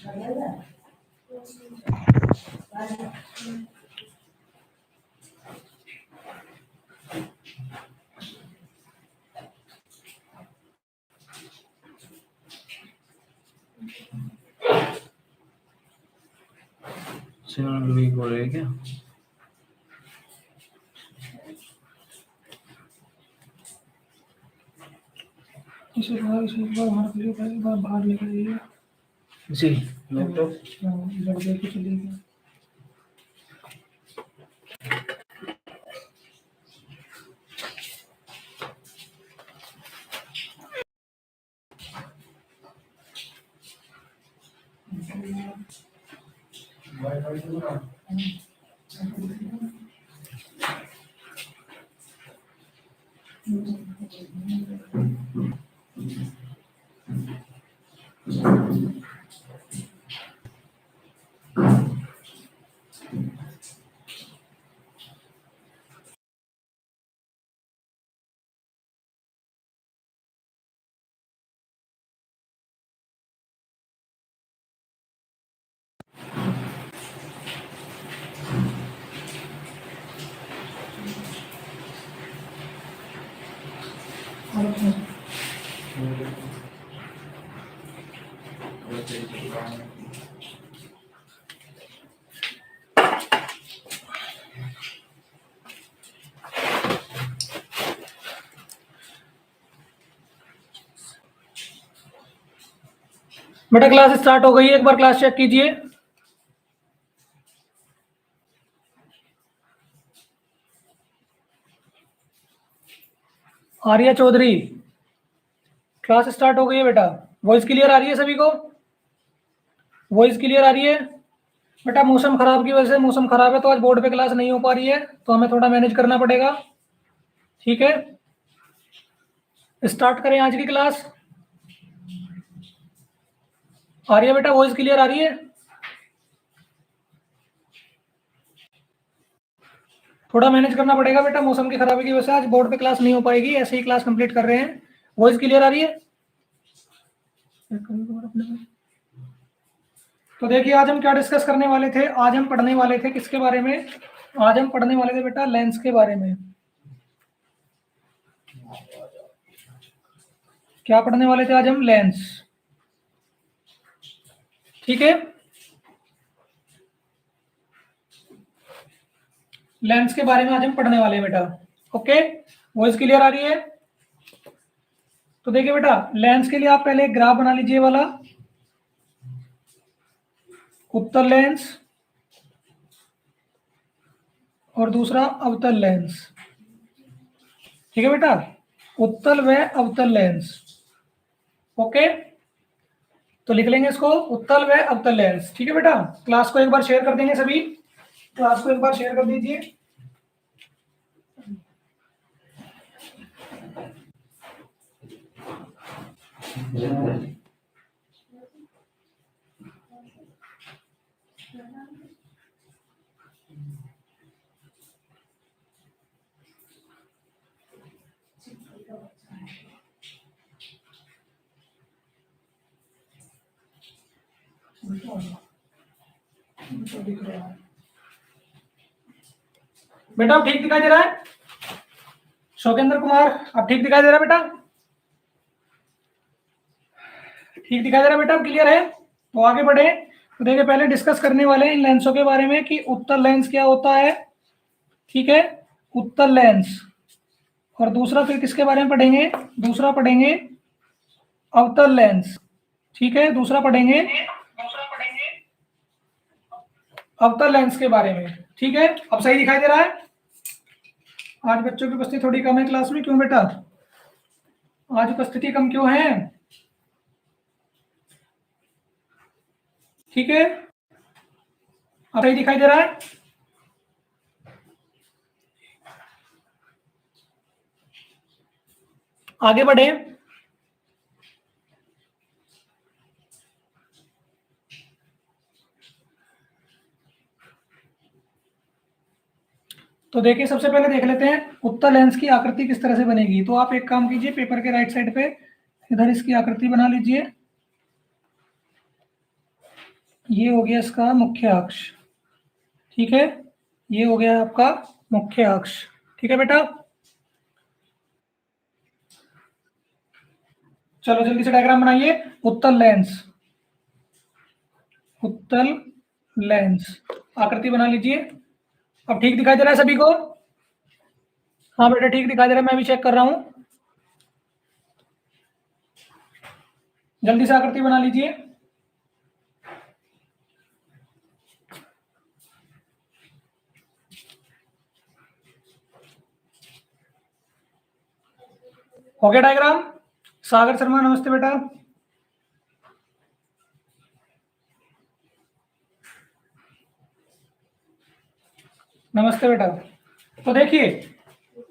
Signal weak हो रही है क्या? इसे बाहर निकलिए जी लैपटॉप लड़के को चलिए बेटा। क्लास स्टार्ट हो गई है, एक बार क्लास चेक कीजिए। आर्या चौधरी, क्लास स्टार्ट हो गई है बेटा। वॉइस क्लियर आ रही है सभी को? वॉइस क्लियर आ रही है बेटा? मौसम खराब की वजह से, मौसम खराब है तो आज बोर्ड पे क्लास नहीं हो पा रही है, तो हमें थोड़ा मैनेज करना पड़ेगा। ठीक है, स्टार्ट करें आज की क्लास। आ रही है बेटा? वॉइस क्लियर आ रही है? थोड़ा मैनेज करना पड़ेगा बेटा, मौसम की खराबी की वजह से आज बोर्ड पे क्लास नहीं हो पाएगी, ऐसे ही क्लास कंप्लीट कर रहे हैं। वॉइस क्लियर आ रही है? तो देखिए आज हम क्या डिस्कस करने वाले थे। आज हम पढ़ने वाले थे किसके बारे में? आज हम पढ़ने वाले थे बेटा लेंस के बारे में। क्या पढ़ने वाले थे आज हम? लेंस। ठीक है, लेंस के बारे में आज हम पढ़ने वाले हैं बेटा। ओके, वॉइस क्लियर आ रही है? तो देखिए बेटा, लेंस के लिए आप पहले एक ग्राफ बना लीजिए वाला, उत्तल लेंस और दूसरा अवतल लेंस। ठीक है बेटा, उत्तल व अवतल लेंस। ओके, तो लिख लेंगे इसको, उत्तल व अवतल लेंस। ठीक है बेटा, क्लास को एक बार शेयर कर देंगे सभी, क्लास को एक बार शेयर कर दीजिए। बेटा अब ठीक दिखाई दे रहा है? शोकेंद्र कुमार, अब ठीक दिखाई दे रहा है बेटा? ठीक दिखाई दे रहा है बेटा? क्लियर है? तो आगे बढ़े। तो देखिए पहले डिस्कस करने वाले हैं इन लेंसों के बारे में कि उत्तल लेंस क्या होता है। ठीक है, उत्तल लेंस। और दूसरा फिर किसके बारे में पढ़ेंगे? दूसरा पढ़ेंगे अवतल लेंस। ठीक है, दूसरा पढ़ेंगे अवतल लेंस के बारे में। ठीक है, अब सही दिखाई दे रहा है? आज बच्चों की उपस्थिति थोड़ी कम है क्लास में, क्यों बेटा? आज उपस्थिति कम क्यों है? ठीक है, अब सही दिखाई दे रहा है? आगे बढ़े। तो देखिए सबसे पहले देख लेते हैं उत्तल लेंस की आकृति किस तरह से बनेगी। तो आप एक काम कीजिए, पेपर के राइट साइड पे इधर इसकी आकृति बना लीजिए। ये हो गया इसका मुख्य अक्ष, ठीक है, ये हो गया आपका मुख्य अक्ष, ठीक है बेटा। चलो जल्दी से डायग्राम बनाइए। उत्तल लेंस, उत्तल लेंस, आकृति बना लीजिए। अब ठीक दिखाई दे रहा है सभी को? हाँ बेटा ठीक दिखाई दे रहा है, मैं भी चेक कर रहा हूं। जल्दी से आकृति बना लीजिए। हो गया डायग्राम? सागर शर्मा नमस्ते बेटा। नमस्ते बेटा। तो देखिए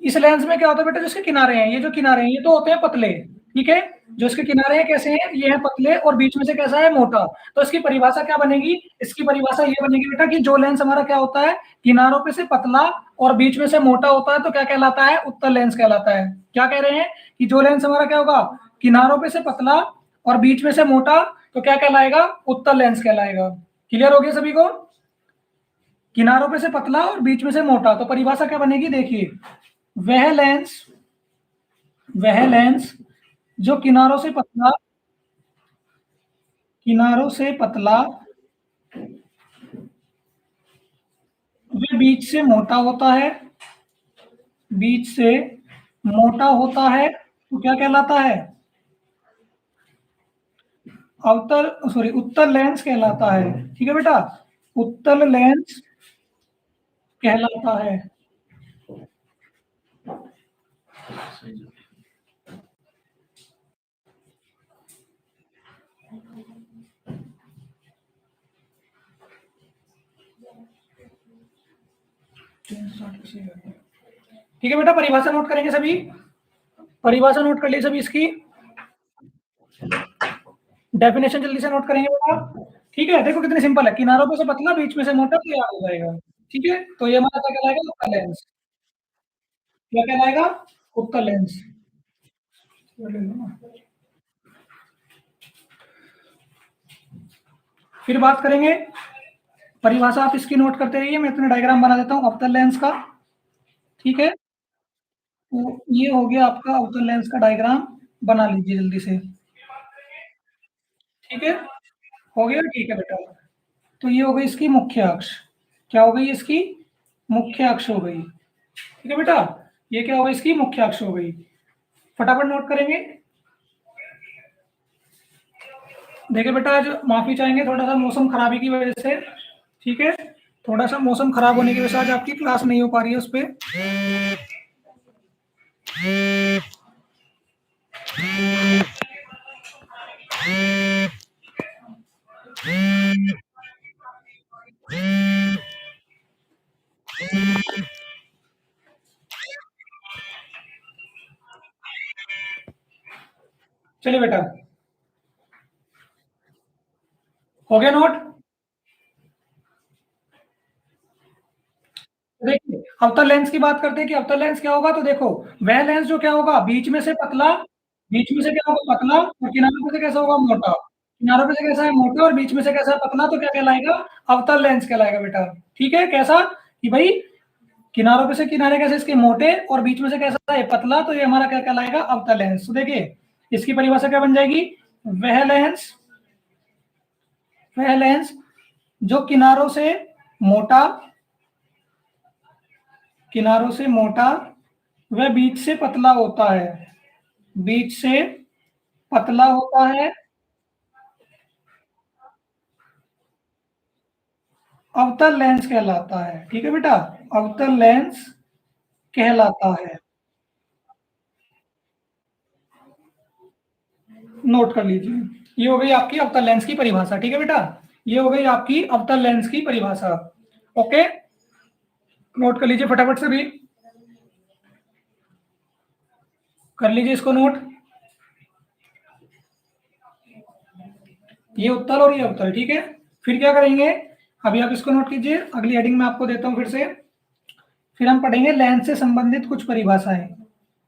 इस लेंस में क्या होता है बेटा, जो इसके किनारे हैं, ये जो किनारे हैं ये तो होते हैं पतले, ठीक है, जो इसके किनारे हैं कैसे हैं, ये है पतले, और बीच में से कैसा है, मोटा। तो इसकी परिभाषा क्या बनेगी? इसकी परिभाषा ये बनेगी बेटा कि जो लेंस हमारा क्या होता है, किनारों पे से पतला और बीच में से मोटा होता है, तो क्या कहलाता है? उत्तल लेंस कहलाता है। क्या कह रहे हैं कि जो लेंस हमारा क्या होगा, किनारों पे से पतला और बीच में से मोटा, तो क्या कहलाएगा? उत्तल लेंस कहलाएगा। क्लियर हो गया सभी को? किनारों पे से पतला और बीच में से मोटा, तो परिभाषा क्या बनेगी? देखिए, वह लेंस जो किनारों से पतला वह बीच से मोटा होता है, बीच से मोटा होता है, तो क्या कहलाता है? उत्तल लेंस कहलाता है, ठीक है बेटा, उत्तल लेंस कहलाता है। ठीक है बेटा, परिभाषा नोट करेंगे सभी, परिभाषा नोट कर ली सभी, इसकी डेफिनेशन जल्दी से नोट करेंगे बेटा। ठीक है, देखो कितनी सिंपल है, किनारों पे से पतला बीच में से मोटा, तो याद हो जाएगा। ठीक है, तो ये हमारा क्या कहलाएगा? उत्तल लेंस। क्या कहलाएगा? उत्तल लेंस। फिर बात करेंगे, परिभाषा आप इसकी नोट करते रहिए, मैं इतने डायग्राम बना देता हूँ अवतल लेंस का। ठीक है, तो ये हो गया आपका अवतल लेंस का डायग्राम, बना लीजिए जल्दी से। ठीक है, हो गया? ठीक है बेटा, तो ये हो गई इसकी मुख्य अक्ष। क्या हो गई इसकी? मुख्य अक्ष हो गई। ठीक है बेटा, ये क्या हो गई? इसकी मुख्य अक्ष हो गई। फटाफट नोट करेंगे। देखिए बेटा, आज माफी चाहेंगे थोड़ा सा मौसम खराबी की वजह से, ठीक है, थोड़ा सा मौसम खराब होने की वजह से आज आपकी क्लास नहीं हो पा रही है उस पर। चलिए बेटा, हो गया नोट? देखिए अवतल लेंस की बात करते हैं कि अवतल लेंस क्या होगा, तो देखो वह लेंस जो क्या होगा, बीच में से पतला, बीच में से क्या होगा? पतला, और किनारों पे से कैसा होगा? मोटा। किनारों पे से कैसा है? मोटा, और बीच में से कैसा है? पतला, तो क्या कहलाएगा? अवतल लेंस कहलाएगा बेटा। ठीक है, कैसा कि भाई किनारों पे से किनारे कैसे इसके मोटे और बीच में से कैसा है? पतला, तो ये हमारा क्या कहलाएगा? अवतल लेंस। तो देखिए इसकी परिभाषा क्या बन जाएगी? वह लेंस, वह लेंस जो किनारों से मोटा, किनारों से मोटा वह बीच से पतला होता है, बीच से पतला होता है, अवतल लेंस कहलाता है। ठीक है बेटा, अवतल लेंस कहलाता है। नोट कर लीजिए, ये हो गई आपकी अवतल लेंस की परिभाषा। ठीक है बेटा, ये हो गई आपकी अवतल लेंस की परिभाषा। ओके, नोट कर लीजिए फटाफट से भी, कर लीजिए इसको नोट। ये उत्तल और ये अवतल, ठीक है। फिर क्या करेंगे, अभी आप इसको नोट कीजिए, अगली हेडिंग में आपको देता हूं फिर से। फिर हम पढ़ेंगे लेंस से संबंधित कुछ परिभाषाएं,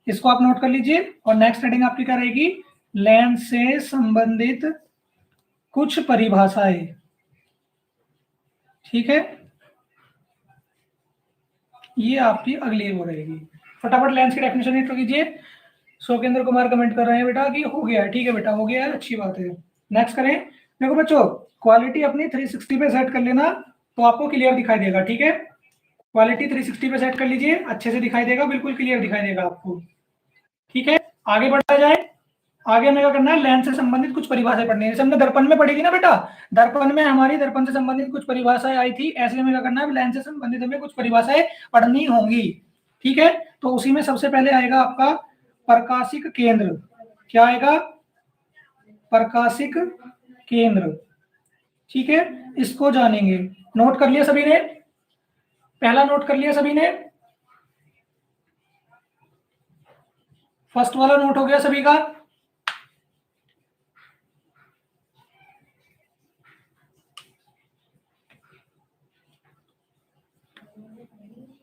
इसको आप नोट कर लीजिए। और नेक्स्ट हेडिंग आपकी क्या रहेगी? लेंस से संबंधित कुछ परिभाषाएं। ठीक है, ये आपकी अगली वो रहेगी। फटाफट लेंस की डेफिनेशन इंटर कीजिए। शोकेंद्र कुमार कमेंट कर रहे हैं बेटा कि हो गया। ठीक है बेटा, हो गया है, अच्छी बात है। नेक्स्ट करें। देखो बच्चों, क्वालिटी अपनी 360 पे सेट कर लेना तो आपको क्लियर दिखाई देगा। ठीक है, क्वालिटी 360 पे सेट कर लीजिए, अच्छे से दिखाई देगा, बिल्कुल क्लियर दिखाई देगा आपको। ठीक है, आगे बढ़ा जाए। आगे हमें क्या करना है, लेंस से संबंधित कुछ परिभाषाएं पढ़नी है। जैसे हमने दर्पण में पढ़ी थी ना बेटा, दर्पण में हमारी दर्पण से संबंधित कुछ परिभाषाएं आई थी, ऐसे हमें क्या करना है, लेंस से संबंधित हमें कुछ परिभाषाएं पढ़नी होंगी। ठीक है, तो उसी में सबसे पहले आएगा आपका प्रकाशिक केंद्र। क्या आएगा, प्रकाशिक केंद्र। ठीक है, इसको जानेंगे। नोट कर लिया सभी ने, पहला नोट कर लिया सभी ने, फर्स्ट वाला नोट हो गया सभी का।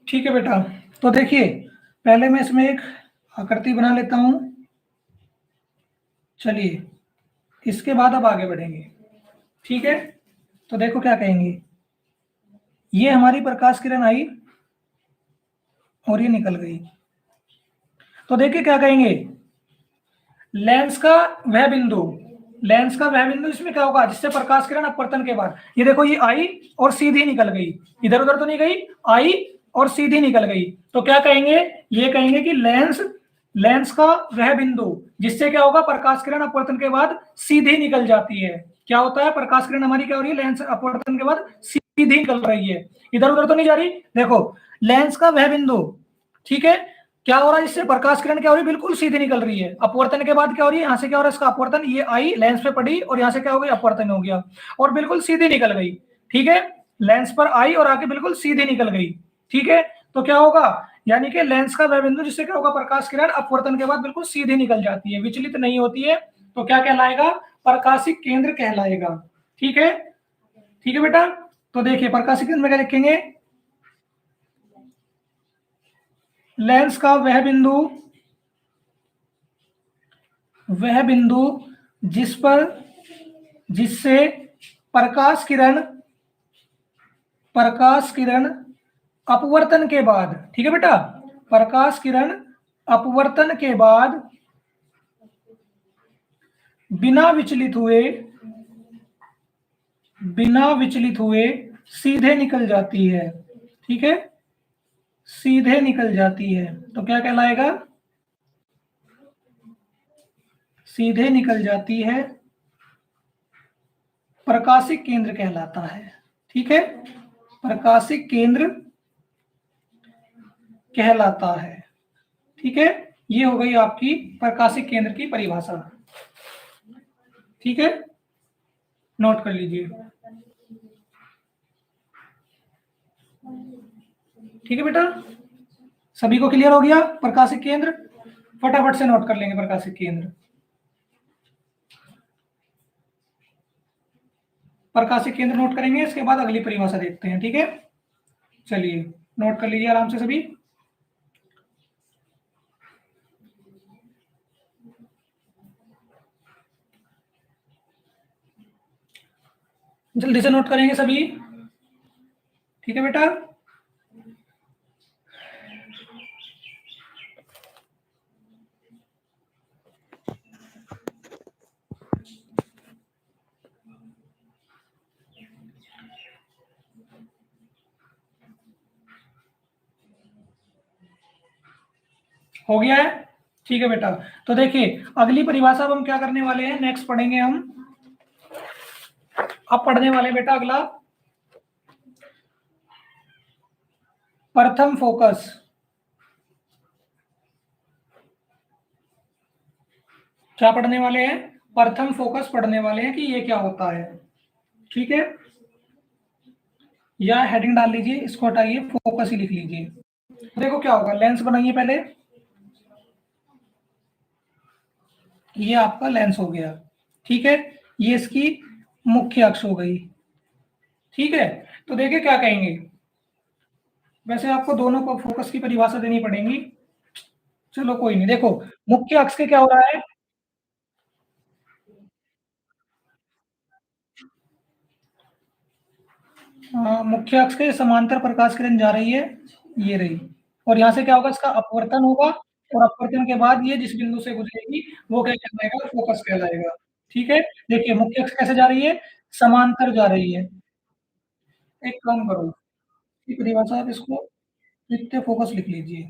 ठीक है बेटा, तो देखिए पहले मैं इसमें एक आकृति बना लेता हूं। चलिए, इसके बाद अब आगे बढ़ेंगे। ठीक है, तो देखो क्या कहेंगे, ये हमारी प्रकाश किरण आई और ये निकल गई। तो देखिए क्या कहेंगे, लेंस का वह बिंदु, लेंस का वह बिंदु इसमें क्या होगा, जिससे प्रकाश किरण अपवर्तन के बाद, ये देखो ये आई और सीधी निकल गई, इधर उधर तो नहीं गई, आई और सीधी निकल गई। तो क्या कहेंगे, ये कहेंगे कि लेंस, लेंस का वह बिंदु जिससे क्या होगा, प्रकाश किरण अपवर्तन के बाद सीधी निकल जाती है। क्या होता है, प्रकाश किरण हमारी क्या हो रही है, लेंस अपवर्तन के बाद सीधी निकल रही है, इधर उधर तो नहीं जा रही। देखो लेंस का वह बिंदु, ठीक है, क्या हो रहा है, इससे प्रकाश किरण क्या हो रही है, बिल्कुल सीधी निकल रही है। अपवर्तन के बाद क्या हो रही है, यहाँ से क्या हो रहा है, इसका अपवर्तन, ये आई लेंस पे पड़ी और यहाँ से क्या हो गई, अपवर्तन हो गया और बिल्कुल सीधी निकल गई। ठीक है, लेंस पर आई और आके बिल्कुल सीधी निकल गई। ठीक है, तो क्या होगा, यानी कि लेंस का वह बिंदु जिससे क्या होगा, प्रकाश किरण अपवर्तन के बाद बिल्कुल सीधी निकल जाती है, विचलित नहीं होती है, तो क्या कहलाएगा, प्रकाशिक केंद्र कहलाएगा। ठीक है, ठीक है बेटा, तो देखिए प्रकाशिक केंद्र में क्या लिखेंगे, लेंस का वह बिंदु, वह बिंदु जिस पर, जिससे प्रकाश किरण, प्रकाश किरण अपवर्तन के बाद, ठीक है बेटा, प्रकाश किरण अपवर्तन के बाद बिना विचलित हुए, बिना विचलित हुए सीधे निकल जाती है। ठीक है, सीधे निकल जाती है, तो क्या कहलाएगा, सीधे निकल जाती है, प्रकाशिक केंद्र कहलाता है। ठीक है, प्रकाशिक केंद्र कहलाता है। ठीक है, ये हो गई आपकी प्रकाशिक केंद्र की परिभाषा। ठीक है, नोट कर लीजिए। ठीक है बेटा, सभी को क्लियर हो गया प्रकाशिक केंद्र, फटाफट से नोट कर लेंगे प्रकाशिक केंद्र। प्रकाशिक केंद्र नोट करेंगे, इसके बाद अगली परिभाषा देखते हैं। ठीक है, चलिए नोट कर लीजिए आराम से सभी। जल्दी से नोट करेंगे सभी। ठीक है बेटा, हो गया है। ठीक है बेटा, तो देखिए अगली परिभाषा अब हम क्या करने वाले हैं, नेक्स्ट पढ़ेंगे हम। अब पढ़ने वाले हैं बेटा अगला, प्रथम फोकस। क्या पढ़ने वाले हैं, प्रथम फोकस पढ़ने वाले हैं कि ये क्या होता है। ठीक है, या हेडिंग डाल लीजिए, इसको हटाइए, फोकस ही लिख लीजिए। देखो क्या होगा, लेंस बनाइए पहले, ये आपका लेंस हो गया। ठीक है, ये इसकी मुख्य अक्ष हो गई। ठीक है, तो देखिए क्या कहेंगे, वैसे आपको दोनों को फोकस की परिभाषा देनी पड़ेगी, चलो कोई नहीं। देखो मुख्य अक्ष के क्या हो रहा है, मुख्य अक्ष के समांतर प्रकाश किरण जा रही है, ये रही, और यहाँ से क्या होगा, इसका अपवर्तन होगा, और अपवर्तन के बाद ये जिस बिंदु से गुजरेगी वो क्या कहलाएगा, फोकस कहलाएगा। ठीक है, देखिए मुख्य अक्ष कैसे जा रही है, समांतर जा रही है। एक काम करो, इसकी परिभाषा आप इसको द्वितीय फोकस लिख लीजिए,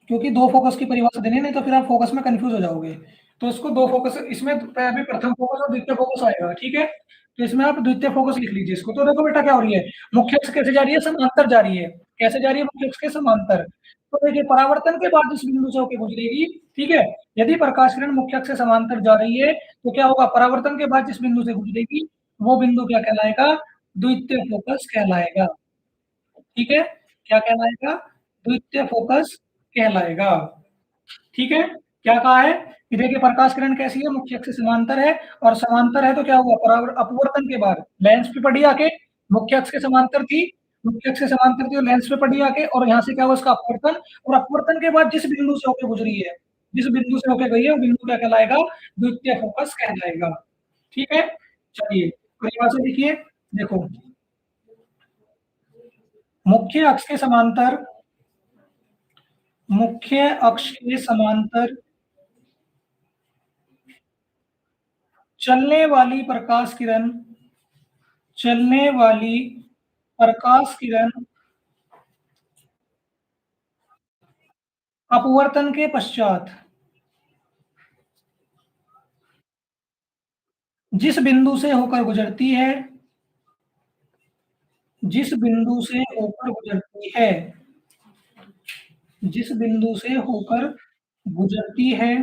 क्योंकि दो फोकस की परिभाषा देनी है, नहीं तो फिर आप फोकस में कंफ्यूज हो जाओगे। तो इसको दो फोकस, इसमें अभी प्रथम फोकस और द्वितीय फोकस आएगा, ठीक है। तो इसमें आप द्वितीय फोकस लिख लीजिए इसको। तो देखो बेटा क्या हो रही है, मुख्य अक्ष कैसे जा रही है, समांतर जा रही है। कैसे जा रही है, मुख्य अक्ष के समांतर। तो देखिए परावर्तन के बाद जिस बिंदु से होकर गुजरेगी, ठीक है, यदि प्रकाश किरण मुख्य अक्ष से समांतर जा रही है तो क्या होगा, परावर्तन के बाद जिस बिंदु से गुजरेगी वो बिंदु क्या कहलाएगा, द्वितीय फोकस कहलाएगा। ठीक है, क्या कहलाएगा, द्वितीय फोकस कहलाएगा। ठीक है, क्या कहा है कि देखिए प्रकाश किरण कैसी है, मुख्य अक्ष से समांतर है, और समांतर है तो क्या हुआ, अपवर्तन के बाद लेंस पे पड़ी आके, मुख्य अक्ष के समांतर थी, मुख्य अक्ष से समांतर थी और लेंस पे पड़ी आके, और यहाँ से क्या हुआ इसका अपवर्तन, और अपवर्तन के बाद जिस बिंदु से होकर गुजरी है, जिस बिंदु से होकर गई है वो बिंदु क्या कहलाएगा, द्वितीय फोकस कहलाएगा। ठीक है, चलिए परिभाषा लिखिए। देखो, मुख्य अक्ष के समांतर, मुख्य अक्ष के समांतर चलने वाली प्रकाश किरण, चलने वाली प्रकाश किरण अपवर्तन के पश्चात जिस बिंदु से होकर गुजरती है, जिस बिंदु से होकर गुजरती है, जिस बिंदु से होकर गुजरती है,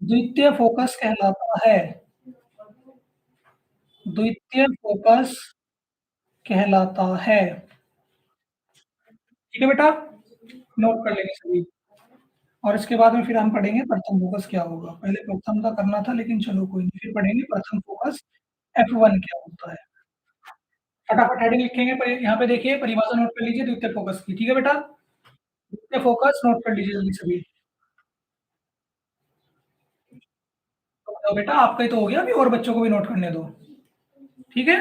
द्वितीय फोकस कहलाता है, द्वितीय फोकस कहलाता है। ठीक है बेटा, नोट कर लेंगे सभी, और इसके बाद में फिर हम पढ़ेंगे प्रथम फोकस क्या होगा। पहले प्रथम का करना था लेकिन चलो कोई नहीं, फिर पढ़ेंगे प्रथम फोकस F1 क्या होता है। फटाफट हेडिंग लिखेंगे, पर यहाँ पे देखिए परिभाषा नोट कर लीजिए द्वितीय फोकस की। ठीक है बेटा, द्वितीय फोकस नोट कर लीजिए जल्दी सभी। तो बेटा आपका ही तो हो गया, अभी और बच्चों को भी नोट करने दो। ठीक है,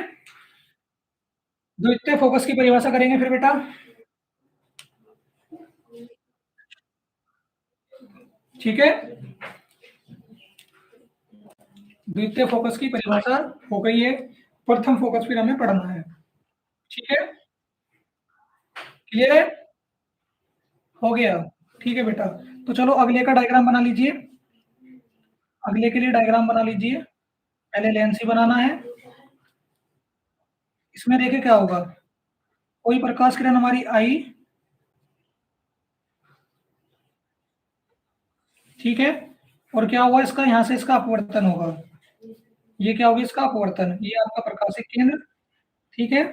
द्वितीय फोकस की परिभाषा करेंगे फिर बेटा। ठीक है, द्वितीय फोकस की परिभाषा हो गई है, प्रथम फोकस फिर हमें पढ़ना है। ठीक है, क्लियर है, हो गया। ठीक है बेटा, तो चलो अगले का डायग्राम बना लीजिए। अगले के लिए डायग्राम बना लीजिए, पहले लेंस ही बनाना है। इसमें देखिए क्या होगा, कोई प्रकाश किरण हमारी आई, ठीक है, और क्या हुआ इसका, यहाँ से इसका अपवर्तन होगा, ये क्या होगा इसका अपवर्तन, ये आपका प्रकाशिक केंद्र, ठीक है,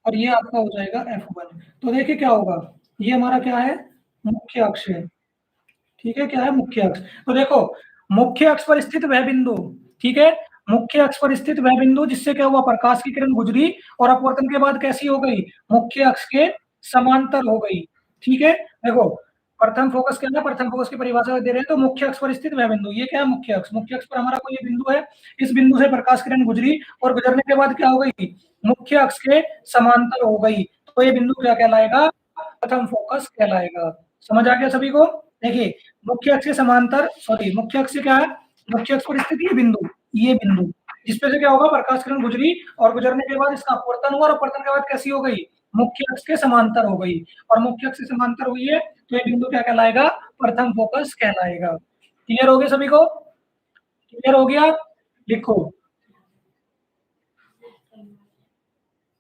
और ये आपका हो जाएगा F1। तो देखिए क्या होगा, ये हमारा क्या है, मुख्य अक्ष है। ठीक है, क्या है, मुख्य अक्ष। तो देखो, मुख्य अक्ष पर स्थित वह बिंदु, ठीक है, मुख्य अक्ष पर स्थित वह बिंदु जिससे क्या हुआ, प्रकाश की किरण गुजरी और अपवर्तन के बाद कैसी हो गई, मुख्य अक्ष के समांतर हो गई। ठीक है, देखो प्रथम फोकस क्या है, प्रथम फोकस की परिभाषा दे रहे हैं, तो मुख्य अक्ष पर स्थित वह बिंदु, ये क्या है, मुख्य अक्ष। मुख्य अक्ष पर हमारा कोई बिंदु है, इस बिंदु से प्रकाश किरण गुजरी और गुजरने के बाद क्या हो गई, मुख्य अक्ष के समांतर हो गई, तो ये बिंदु क्या कहलाएगा, प्रथम फोकस कहलाएगा। समझ आ गया सभी को। देखिए मुख्य अक्ष के समांतर, सॉरी मुख्य अक्ष क्या है, मुख्य अक्ष पर स्थित ये बिंदु, ये बिंदु जिसपे से क्या होगा, प्रकाश किरण गुजरी और गुजरने के बाद इसका अपवर्तन हुआ और अपवर्तन के बाद कैसी हो गई, मुख्य अक्ष के समांतर हो गई, और मुख्य अक्ष से समांतर हुई है तो ये बिंदु क्या कहलाएगा, प्रथम फोकस कहलाएगा। क्लियर हो गया सभी को, क्लियर हो गया। लिखो,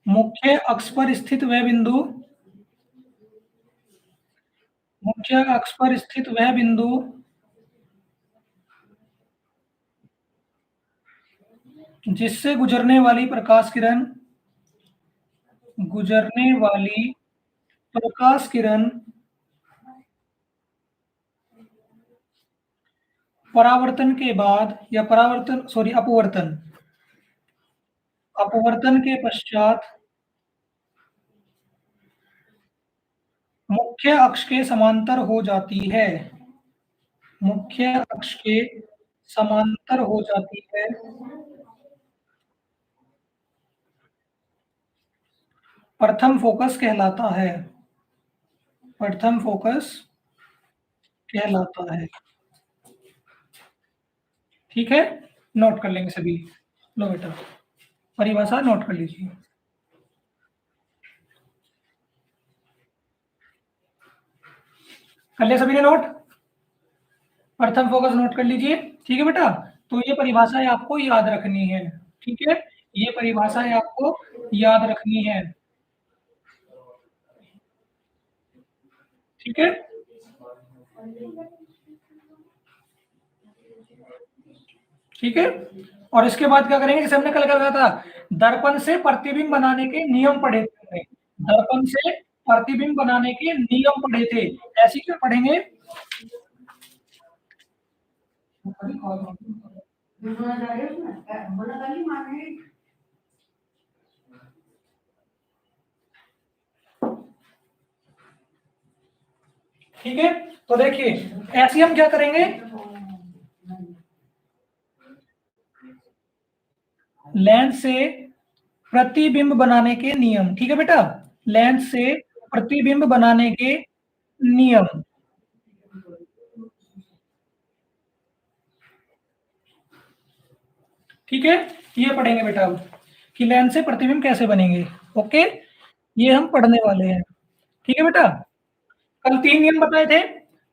मुख्य अक्ष पर स्थित वह बिंदु, मुख्य अक्ष पर स्थित वह बिंदु जिससे गुजरने वाली प्रकाश किरण, गुजरने वाली प्रकाश किरण परावर्तन के बाद, या परावर्तन सॉरी अपवर्तन, अपवर्तन के पश्चात मुख्य अक्ष के समांतर हो जाती है, मुख्य अक्ष के समांतर हो जाती है, प्रथम फोकस कहलाता है, प्रथम फोकस कहलाता है। ठीक है, नोट कर लेंगे सभी। लो बेटा, परिभाषा नोट कर लीजिए। कर लिया सभी ने नोट? प्रथम फोकस नोट कर लीजिए। ठीक है बेटा, तो ये परिभाषाएं आपको याद रखनी है। ठीक है, ये परिभाषाएं आपको याद रखनी है। ठीक है, ठीक है। और इसके बाद क्या करेंगे, जैसे हमने कल क्या था, दर्पण से प्रतिबिंब बनाने के नियम पढ़े थे। दर्पण से प्रतिबिंब बनाने के नियम पढ़े थे, ऐसे क्यों पढ़ेंगे? ठीक है, तो देखिए ऐसे हम क्या करेंगे, लेंस से प्रतिबिंब बनाने के नियम। ठीक है बेटा, लेंस से प्रतिबिंब बनाने के नियम। ठीक है, ये पढ़ेंगे बेटा अब कि लेंस से प्रतिबिंब कैसे बनेंगे। ओके, ये हम पढ़ने वाले हैं। ठीक है बेटा, कल 3 नियम बताए थे,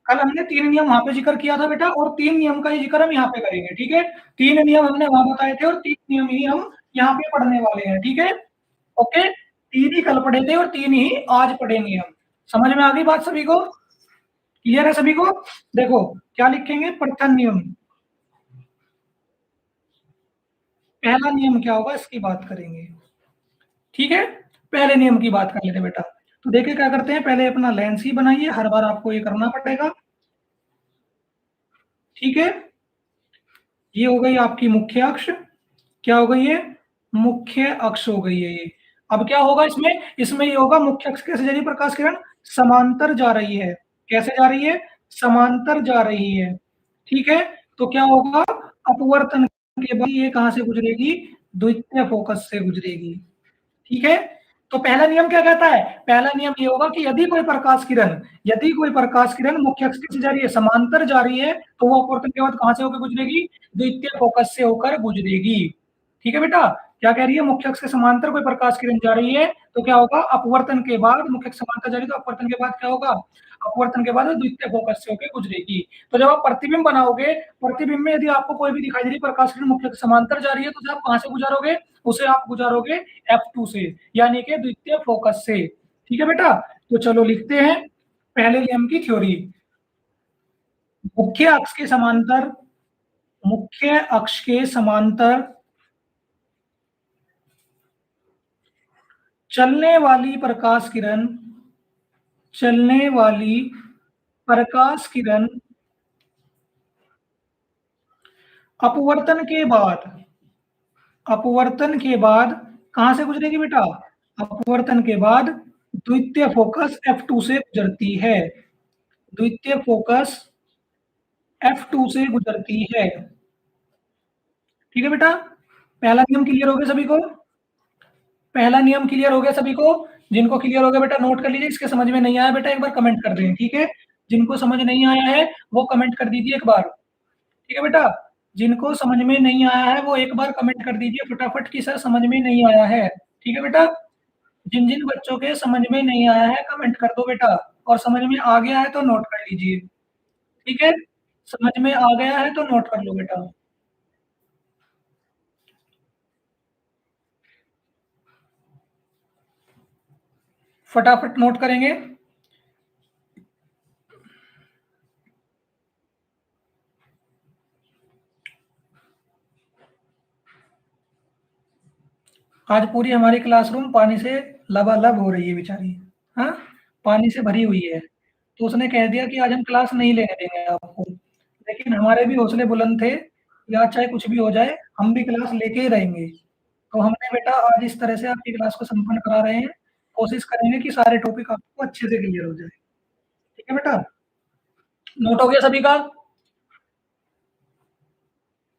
कल हमने 3 नियम वहां पे जिक्र किया था बेटा, और 3 नियम का ही जिक्र हम यहाँ पे करेंगे। ठीक है, 3 नियम हमने वहां बताए थे और 3 नियम ही हम यहाँ पे पढ़ने वाले हैं। ठीक है, ओके, 3 ही कल पढ़े थे और 3 ही आज पढ़ेंगे हम। समझ में आ गई बात सभी को? क्लियर है सभी को? देखो क्या लिखेंगे, प्रथम नियम। पहला नियम क्या होगा इसकी बात करेंगे। ठीक है, पहले नियम की बात कर लेते हैं बेटा। तो देखिए क्या करते हैं, पहले अपना लेंस ही बनाइए, हर बार आपको ये करना पड़ेगा। ठीक है, ये हो गई आपकी मुख्य अक्ष। क्या हो गई है? मुख्य अक्ष हो गई है ये। अब क्या होगा इसमें, इसमें ये होगा मुख्य अक्ष कैसे जा रही है प्रकाश किरण, समांतर जा रही है। कैसे जा रही है? समांतर जा रही है। ठीक है, तो क्या होगा, अपवर्तन के बाद ये कहां से गुजरेगी, द्वितीय फोकस से गुजरेगी। ठीक है, तो पहला नियम क्या कहता है, पहला नियम ये होगा कि यदि कोई प्रकाश किरण मुख्य अक्ष से जा रही है, समांतर जा रही है, तो वो अपवर्तन के बाद कहां से होकर गुजरेगी, द्वितीय फोकस से होकर गुजरेगी। ठीक है बेटा, क्या कह रही है, मुख्य अक्ष के समांतर कोई प्रकाश किरण जा रही है तो क्या होगा, अपवर्तन के बाद, मुख्य अक्ष समांतर जा रही है तो अपवर्तन के बाद क्या होगा, अपवर्तन के बाद द्वितीय फोकस से होकर गुजरेगी। तो जब आप प्रतिबिंब बनाओगे, प्रतिबिंब में यदि आपको कोई भी दिखाई दे रही प्रकाश किरण मुख्य अक्ष समांतर जा रही है, तो जब आप कहां से गुजारोगे, उसे आप गुजारोगे F2 से, यानी कि द्वितीय फोकस से। ठीक है बेटा, तो चलो लिखते हैं पहले नियम की थ्योरी। मुख्य अक्ष के समांतर, मुख्य अक्ष के समांतर चलने वाली प्रकाश किरण, चलने वाली प्रकाश किरण अपवर्तन के बाद, अपवर्तन के बाद कहां से गुजरेगी बेटा, अपवर्तन के बाद द्वितीय फोकस F2 से गुजरती है, द्वितीय फोकस F2 से गुजरती है। ठीक है बेटा, पहला नियम क्लियर हो गया सभी को? पहला नियम क्लियर हो गया सभी को? जिनको क्लियर हो गया बेटा नोट कर लीजिए, इसके समझ में नहीं आया बेटा एक बार कमेंट कर दें। ठीक है, जिनको समझ नहीं आया है वो कमेंट कर दीजिए एक बार। ठीक है बेटा, जिनको समझ में नहीं आया है वो एक बार कमेंट कर दीजिए फटाफट कि सर समझ में नहीं आया है। ठीक है बेटा, जिन जिन बच्चों के समझ में नहीं आया है कमेंट कर दो बेटा, और समझ में आ गया है तो नोट कर लीजिए। ठीक है, समझ में आ गया है तो नोट कर लो बेटा। फटाफट नोट करेंगे। आज पूरी हमारी क्लासरूम पानी से लबालब हो रही है बेचारी। हाँ, पानी से भरी हुई है, तो उसने कह दिया कि आज हम क्लास नहीं लेने देंगे आपको, लेकिन हमारे भी हौसले बुलंद थे, या चाहे कुछ भी हो जाए हम भी क्लास लेके ही रहेंगे। तो हमने बेटा आज इस तरह से आपकी क्लास को संपन्न करा रहे हैं, कोशिश करेंगे कि सारे टॉपिक आपको अच्छे से क्लियर हो जाए। ठीक है बेटा, नोट हो गया सभी का?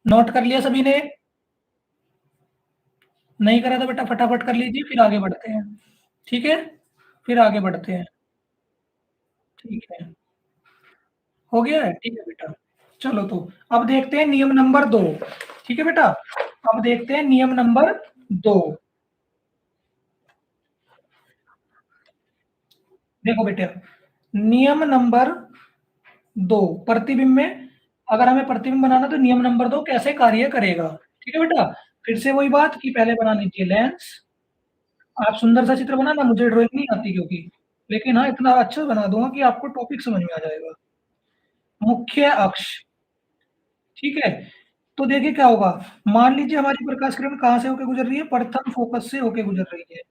नोट कर लिया सभी ने? नहीं करा तो बेटा फटाफट कर लीजिए, फिर आगे बढ़ते हैं। ठीक है, फिर आगे बढ़ते हैं। ठीक है, हो गया है, ठीक है बेटा। चलो तो अब देखते हैं नियम नंबर 2। ठीक है बेटा, अब देखते हैं नियम नंबर 2। देखो बेटा, नियम नंबर 2, प्रतिबिंब में अगर हमें प्रतिबिंब बनाना तो नियम नंबर 2 कैसे कार्य करेगा। ठीक है बेटा, फिर से वही बात कि पहले बना लीजिए लेंस। आप सुंदर सा चित्र बनाना, मुझे ड्राइंग नहीं आती क्योंकि, लेकिन हाँ इतना अच्छा बना दूंगा कि आपको टॉपिक समझ में आ जाएगा। मुख्य अक्ष, ठीक है। तो देखिए क्या होगा, मान लीजिए हमारी प्रकाश किरण कहाँ से होकर गुजर रही है, प्रथम फोकस से होकर गुजर रही है।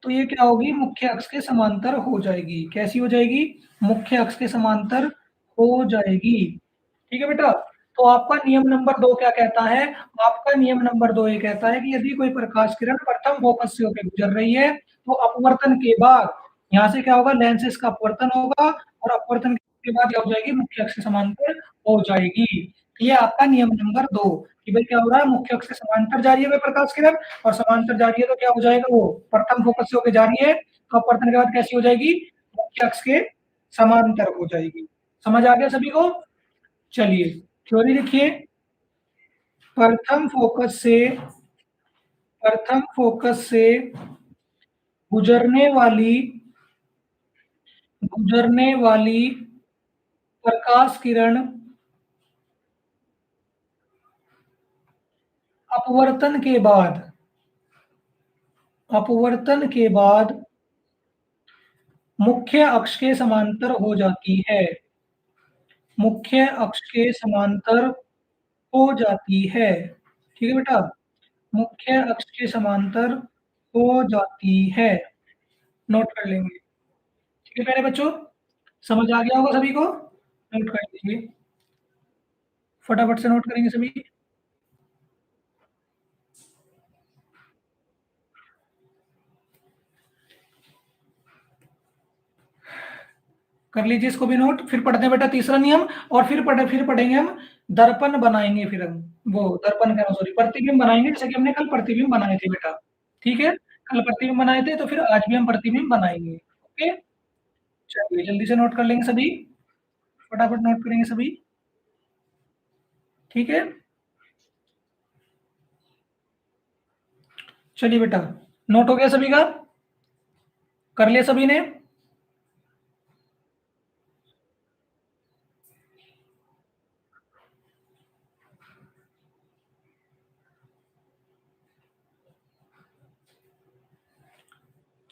तो ये क्या होगी, मुख्य अक्ष के समांतर हो जाएगी। कैसी हो जाएगी, मुख्य अक्ष के समांतर हो जाएगी। ठीक है बेटा, तो आपका नियम नंबर 2 क्या कहता है, आपका नियम नंबर 2 ये कहता है कि यदि कोई प्रकाश किरण प्रथम फोकस से होकर गुजर रही है तो अपवर्तन के बाद यहाँ से क्या होगा, लेंस का अपवर्तन होगा और अपवर्तन के बाद क्या हो जाएगी, मुख्य अक्ष के समांतर हो जाएगी। ये आपका नियम नंबर 2 कि भाई क्या हो रहा है, मुख्य अक्ष के समांतर जा रही है प्रकाश किरण, और समांतर जा रही है तो क्या हो जाएगा, वो प्रथम फोकस से होकर जा रही है तो अपवर्तन के बाद कैसी हो जाएगी, मुख्य अक्ष के समांतर हो जाएगी। समझ आ गया सभी को? चलिए थ्योरी लिखिए। प्रथम फोकस से, प्रथम फोकस से गुजरने वाली, गुजरने वाली प्रकाश किरण अपवर्तन के बाद, अपवर्तन के बाद मुख्य अक्ष के समांतर हो जाती है, मुख्य अक्ष के समांतर हो जाती है। ठीक है बेटा, मुख्य अक्ष के समांतर हो जाती है। नोट कर लेंगे। ठीक है प्यारे बच्चों, समझ आ गया होगा सभी को? नोट कर लीजिए, फटाफट से नोट करेंगे सभी। कर लीजिए इसको भी नोट। फिर पढ़ते हैं बेटा तीसरा नियम, और फिर पढ़ेंगे हम दर्पण बनाएंगे, फिर हम वो दर्पण का सॉरी प्रतिबिंब बनाएंगे, जैसे कि हमने कल प्रतिबिंब बनाए थे बेटा। ठीक है, कल प्रतिबिंब बनाए थे तो फिर आज भी हम प्रतिबिंब बनाएंगे। ओके, चलिए जल्दी से नोट कर लेंगे सभी, फटाफट नोट करेंगे सभी। ठीक है, चलिए बेटा, नोट हो गया सभी का, कर लिया सभी ने?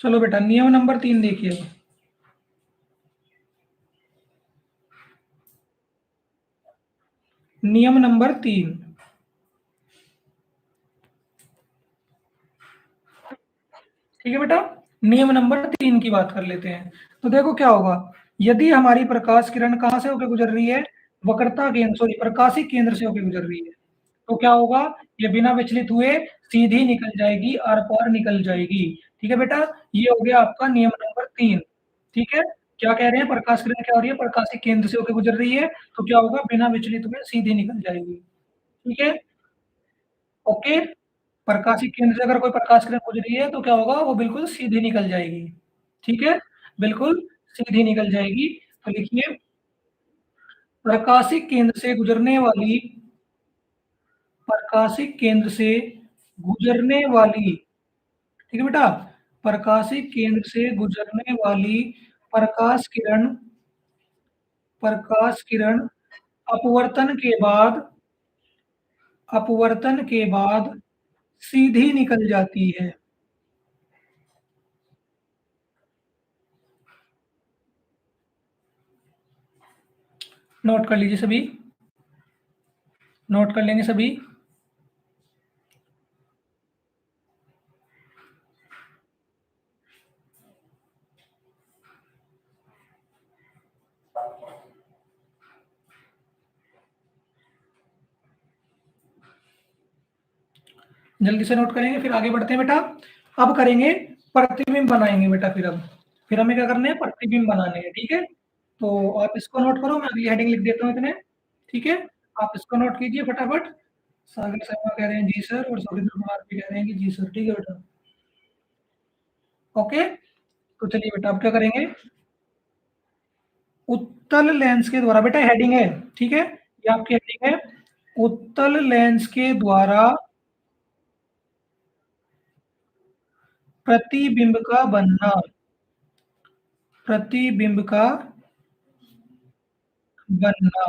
चलो बेटा नियम नंबर 3 देखिए। नियम नंबर 3, ठीक है बेटा, नियम नंबर 3 की बात कर लेते हैं। तो देखो क्या होगा, यदि हमारी प्रकाश किरण कहाँ से होकर गुजर रही है, वक्रता केंद्र सॉरी प्रकाशिक केंद्र से होकर गुजर रही है, तो क्या होगा, ये बिना विचलित हुए सीधी निकल जाएगी, आर पार निकल जाएगी। ठीक है बेटा, ये हो गया आपका नियम नंबर 3। ठीक है, क्या कह रहे हैं, प्रकाश किरण क्या हो रही है, प्रकाशिक केंद्र से होकर गुजर रही है तो क्या होगा, बिना विचलित हुए सीधी निकल जाएगी। ठीक है, ओके। प्रकाशिक केंद्र से अगर कोई प्रकाश किरण गुजरी है तो क्या होगा, वो बिल्कुल सीधी निकल जाएगी। ठीक है, बिल्कुल सीधी निकल जाएगी। तो लिखिए, प्रकाशिक केंद्र से गुजरने वाली, प्रकाशिक केंद्र से गुजरने वाली, ठीक है बेटा, प्रकाशिक केंद्र से गुजरने वाली प्रकाश किरण, प्रकाश किरण अपवर्तन के बाद, अपवर्तन के बाद सीधी निकल जाती है। नोट कर लीजिए सभी, नोट कर लेंगे सभी। जल्दी से नोट करेंगे, फिर आगे बढ़ते हैं बेटा। अब करेंगे प्रतिबिंब बनाएंगे बेटा, फिर हमें क्या करना है, प्रतिबिंब बनाने हैं। ठीक है, तो आप इसको नोट करो, मैं अगली हेडिंग लिख देता हूँ इतने। ठीक है, आप इसको नोट कीजिए फटाफट। सागर शर्मा कह रहे हैं जी सर, और सुरेंद्र कुमार भी कह रहे हैं कि जी सर। ठीक है बेटा, ओके। तो चलिए बेटा, आप क्या करेंगे? उत्तल लेंस के द्वारा, बेटा हेडिंग है, ठीक है, ये आपकी हेडिंग है। उत्तल लेंस के द्वारा प्रतिबिंब का बनना, प्रतिबिंब का बनना।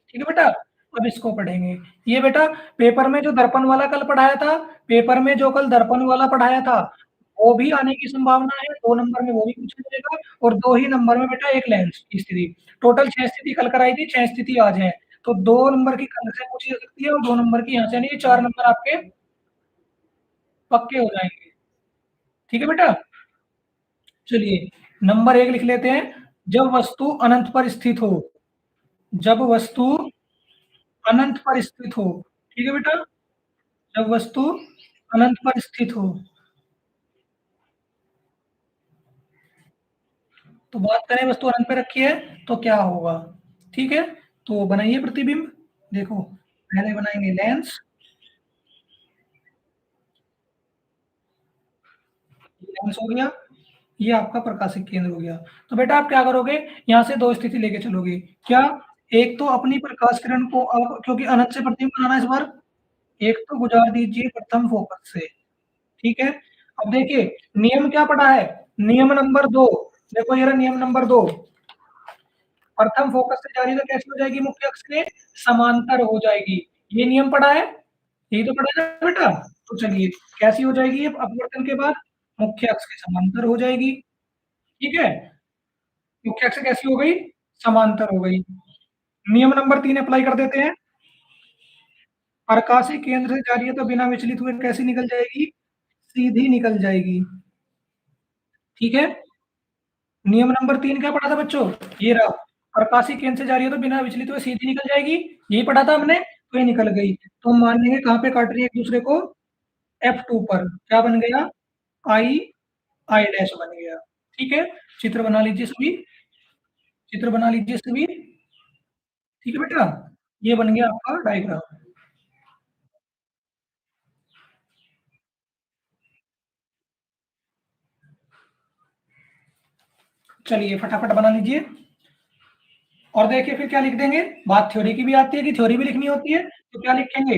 ठीक है बेटा, अब इसको पढ़ेंगे। ये बेटा पेपर में जो दर्पण वाला कल पढ़ाया था, पेपर में जो कल दर्पण वाला पढ़ाया था, वो भी आने की संभावना है। 2 नंबर में वो भी पूछा जाएगा, और 2 ही नंबर में बेटा एक लेंस की स्थिति। टोटल 6 स्थिति कल कराई थी, 6 स्थिति आज है। तो 2 नंबर की कल से पूछी जा सकती है, और 2 नंबर की यहाँ से, यानी कि 4 नंबर आपके पक्के हो जाएंगे। ठीक है बेटा, चलिए नंबर 1 लिख लेते हैं। जब वस्तु अनंत पर स्थित हो, जब वस्तु अनंत पर स्थित हो। ठीक है बेटा, जब वस्तु अनंत पर स्थित हो। तो बात करें वस्तु अनंत पे रखी है तो क्या होगा? ठीक है, तो बनाइए प्रतिबिंब। देखो, पहले बनाएंगे लेंस, लेंस हो गया, ये आपका प्रकाशिक केंद्र हो गया। तो बेटा आप क्या करोगे, यहाँ से 2 स्थिति लेके चलोगे। क्या? एक तो अपनी प्रकाश किरण को आप, क्योंकि अनंत से प्रतिबिंब बनाना है इस बार, एक तो गुजार दीजिए प्रथम फोकस से। ठीक है, अब देखिए नियम क्या पढ़ा है, नियम नंबर 2। देखो ये रहा नियम नंबर 2। प्रथम फोकस से जा रही तो कैसी हो जाएगी? मुख्य अक्ष के समांतर हो जाएगी। ये नियम पढ़ा है, यही तो पढ़ा है ना बेटा। तो चलिए, कैसी हो जाएगी ये अपवर्तन के बाद? मुख्य अक्ष के समांतर हो जाएगी। ठीक है, मुख्य अक्ष कैसी हो गई? समांतर हो गई। नियम नंबर 3 अप्लाई कर देते हैं। प्रकाशिक केंद्र से जा रही है तो बिना विचलित हुए कैसी निकल जाएगी? सीधी निकल जाएगी। ठीक है, नियम नंबर 3 क्या पढ़ा था बच्चों? ये रहा, प्रकाशिक केंद्र से जा रही है तो बिना विचलित हुए सीधी निकल जाएगी। यही पढ़ा था हमने, तो ये निकल गई। तो हम मान लेंगे कहाँ पे काट रही है एक दूसरे को? F2 पर। क्या बन गया? आई आई डैश बन गया। ठीक है, चित्र बना लीजिए सभी, चित्र बना लीजिए सभी। ठीक है बेटा, ये बन गया आपका डायग्राम। चलिए फटाफट बना लीजिए, और देखिए फिर क्या लिख देंगे। बात थ्योरी की भी आती है कि थ्योरी भी लिखनी होती है, तो क्या लिखेंगे?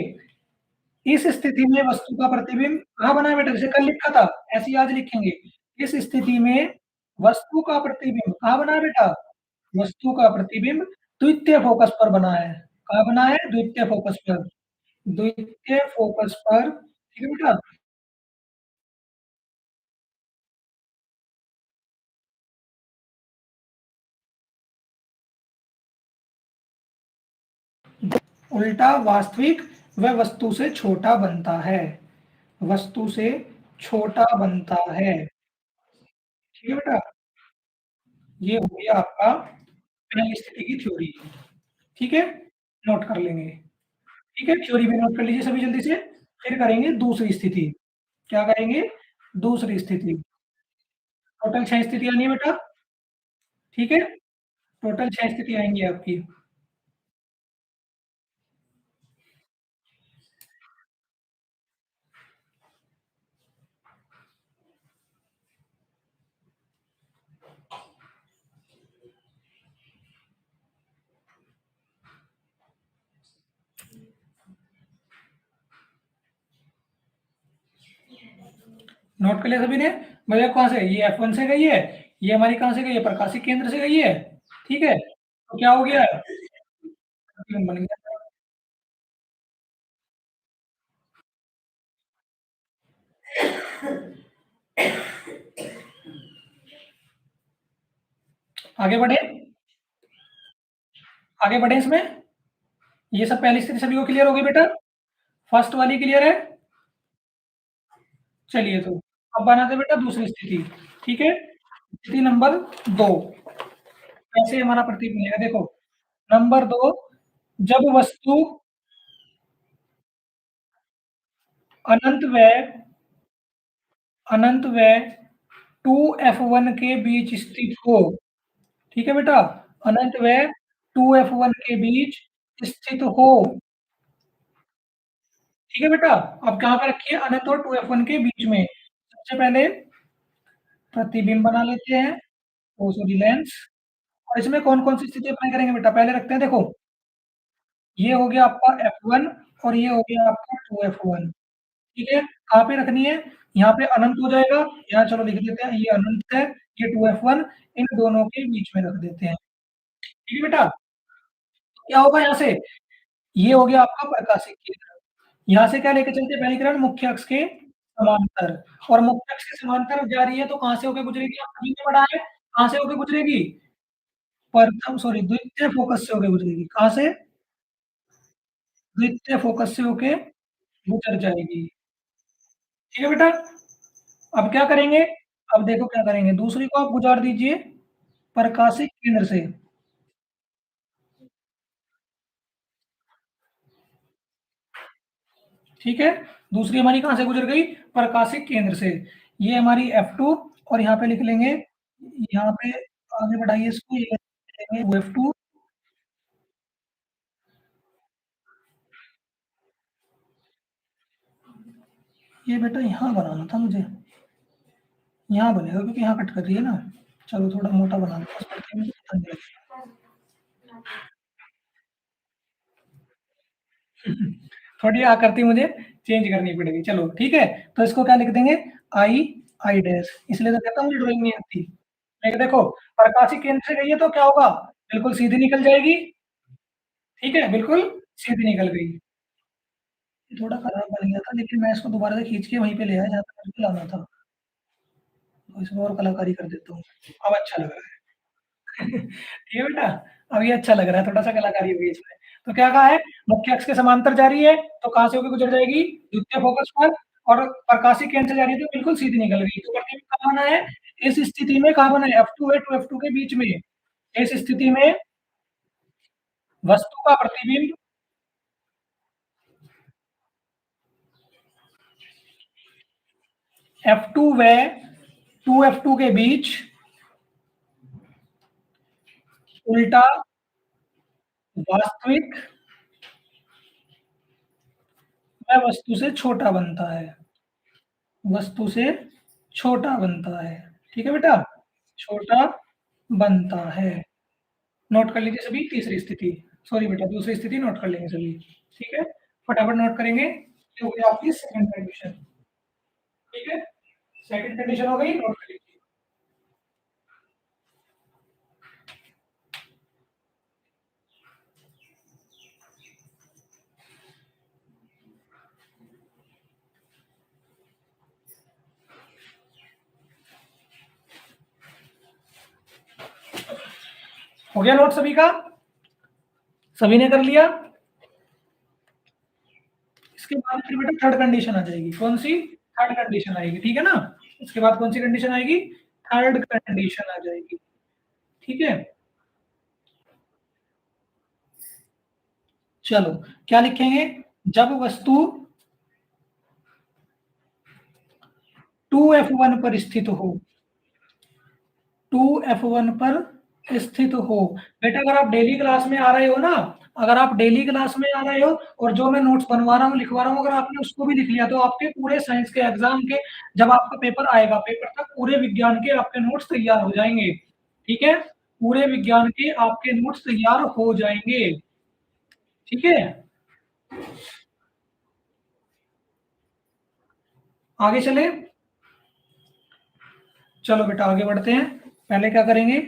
इस स्थिति में वस्तु का प्रतिबिंब कहाँ बना है बेटा? जैसे कल लिखा था, ऐसे ही आज लिखेंगे। इस स्थिति में वस्तु का प्रतिबिंब कहाँ बना है बेटा? वस्तु का प्रतिबिंब द्वितीय फोकस पर बना है। कहाँ बना है? द्वितीय फोकस पर। द्वितीय फोकस पर। ठीक है बेटा, उल्टा वास्तविक वह वस्तु से छोटा बनता है, वस्तु से छोटा बनता है। ठीक है बेटा, ये हो गया आपका पहली स्थिति की थ्योरी। ठीक है, नोट कर लेंगे। ठीक है, थ्योरी भी नोट कर लीजिए सभी जल्दी से। फिर करेंगे दूसरी स्थिति। क्या करेंगे? दूसरी स्थिति। टोटल 6 स्थिति आनी है बेटा। ठीक है, टोटल 6 स्थिति आएंगी आपकी। नोट कर लिया सभी ने? मतलब कहाँ से? ये F1 से गई है, ये हमारी कहाँ से गई है? प्रकाशिक केंद्र से गई है। ठीक है, तो क्या हो गया? बन गया। आगे बढ़े, आगे बढ़े इसमें। ये सब पहली स्थिति सभी को क्लियर हो गई बेटा? फर्स्ट वाली क्लियर है? चलिए, तो अब बनाते हैं बेटा दूसरी स्थिति। ठीक है, स्थिति नंबर 2। कैसे हमारा प्रतीक बनेगा? देखो, नंबर 2, जब वस्तु अनंत व अनंत व 2F1 के बीच स्थित हो। ठीक है बेटा, अनंत व 2F1 के बीच स्थित हो। ठीक है बेटा? अब कहाँ पे रखिए अनंत और 2F1 के बीच में। सबसे पहले प्रतिबिंब बना लेते हैं, ओ सॉरी लेंस। और इसमें कौन-कौन सी स्थिति अप्लाई करेंगे बेटा? पहले रखते हैं देखो, ये हो गया आपका F1 और ये हो गया आपका 2F1, ठीक है? कहाँ पे रखनी है? यहाँ पे अनंत हो जाएगा, यहाँ चलो लिख देते हैं, ये अनंत है, ये 2F1 इन दोनों के बीच में रख देते हैं। ठीक है बेटा? क्या होगा यहाँ से? ये हो गया आपका प्रकाशिक केंद्र। यहाँ से क्या लेके चलते हैं? पहली किरण मुख्य अक्ष के समांतर, और मुख्य अक्ष के समांतर जा रही है तो कहाँ से होके गुजरेगी? आप सभी ने पढ़ा है, कहाँ से होके गुजरेगी? द्वितीय फोकस से होके गुजरेगी। कहाँ से? द्वितीय फोकस से होके गुजर जाएगी। ठीक है बेटा? अब क्या करेंगे? अब देखो क्या करेंगे, दूसरी को आप गुजार दीजिए प्रकाशिक केंद्र से। ठीक है? दूसरी हमारी कहाँ से गुजर गई? प्रकाशिक केंद्र से। ये हमारी F2 और यहाँ पे लिख लेंगे, यहाँ पे आगे बढ़ाइए इसको, ये लिखेंगे 2F2। ये बेटा यहाँ बनाना था मुझे, यहाँ बनेगा क्योंकि यहाँ कट कर रही है ना। चलो थोड़ा मोटा बना देते हैं, पढ़ते में पता नहीं लगेगा। थोड़ी आकृति मुझे चेंज करनी पड़ेगी। चलो ठीक है, तो इसको क्या लिख देंगे? आई, आई डैश। इसलिए तो कहता हूँ मुझे ड्राइंग नहीं आती। लेकिन देखो, प्रकाशिक केंद्र से गई है तो क्या होगा? बिल्कुल सीधी निकल जाएगी। ठीक है, बिल्कुल सीधी निकल गई। थोड़ा खराब बन गया था, लेकिन मैं इसको दोबारा से खींच के वहीं पे ले आया जहाँ पे मुझे लाना था। तो इसमें और कलाकारी कर देता हूँ। अब अच्छा लग रहा है। ठीक है बेटा? अब ये अच्छा लग रहा है, थोड़ा-सा कलाकारी हो गई इसमें। तो क्या कहा है? मुख्य अक्ष के समांतर जा रही है, तो कहाँ से होके गुजर जाएगी? द्वितीय फोकस पर। और प्रकाशिक केंद्र से जा रही है तो बिल्कुल सीधी निकल गई। तो प्रतिबिंब कहाँ बना है? इस स्थिति में कहाँ बना है? F2 है, 2F2 के बीच में। इस स्थिति में वस्तु का प्रतिबिंब F2 व 2F2 के बीच उल्टा वास्तविक वह वस्तु से छोटा बनता है। वस्तु से छोटा बनता है। ठीक है बेटा? छोटा बनता है। नोट कर लीजिए सभी तीसरी स्थिति। सॉरी बेटा, दूसरी स्थिति नोट कर लेंगे सभी। ठीक है? फटाफट नोट करेंगे। ये हो गई आपकी सेकंड कंडीशन। ठीक है? सेकंड कंडीशन हो गई, नोट कर लीजिए। हो गया नोट सभी का? सभी ने कर लिया? इसके बाद फिर बेटा थर्ड कंडीशन आ जाएगी। कौन सी? थर्ड कंडीशन आएगी। ठीक है ना? इसके बाद कौन सी कंडीशन आएगी? थर्ड कंडीशन आ जाएगी। ठीक है? चलो, क्या लिखेंगे? जब वस्तु 2F1 पर स्थित हो, 2F1 पर स्थित हो। बेटा अगर आप डेली क्लास में आ रहे हो ना, अगर आप डेली क्लास में आ रहे हो और जो मैं नोट्स बनवा रहा हूँ, लिखवा रहा हूँ, अगर आपने उसको भी लिख लिया तो आपके पूरे साइंस के एग्जाम के जब आपका पेपर आएगा, पेपर तक पूरे विज्ञान के आपके नोट्स तैयार हो जाएंगे। ठीक है? पूरे विज्ञान के आपके नोट्स तैयार हो जाएंगे। ठीक है? आगे चले? चलो बेटा आगे बढ़ते हैं। पहले क्या करेंगे?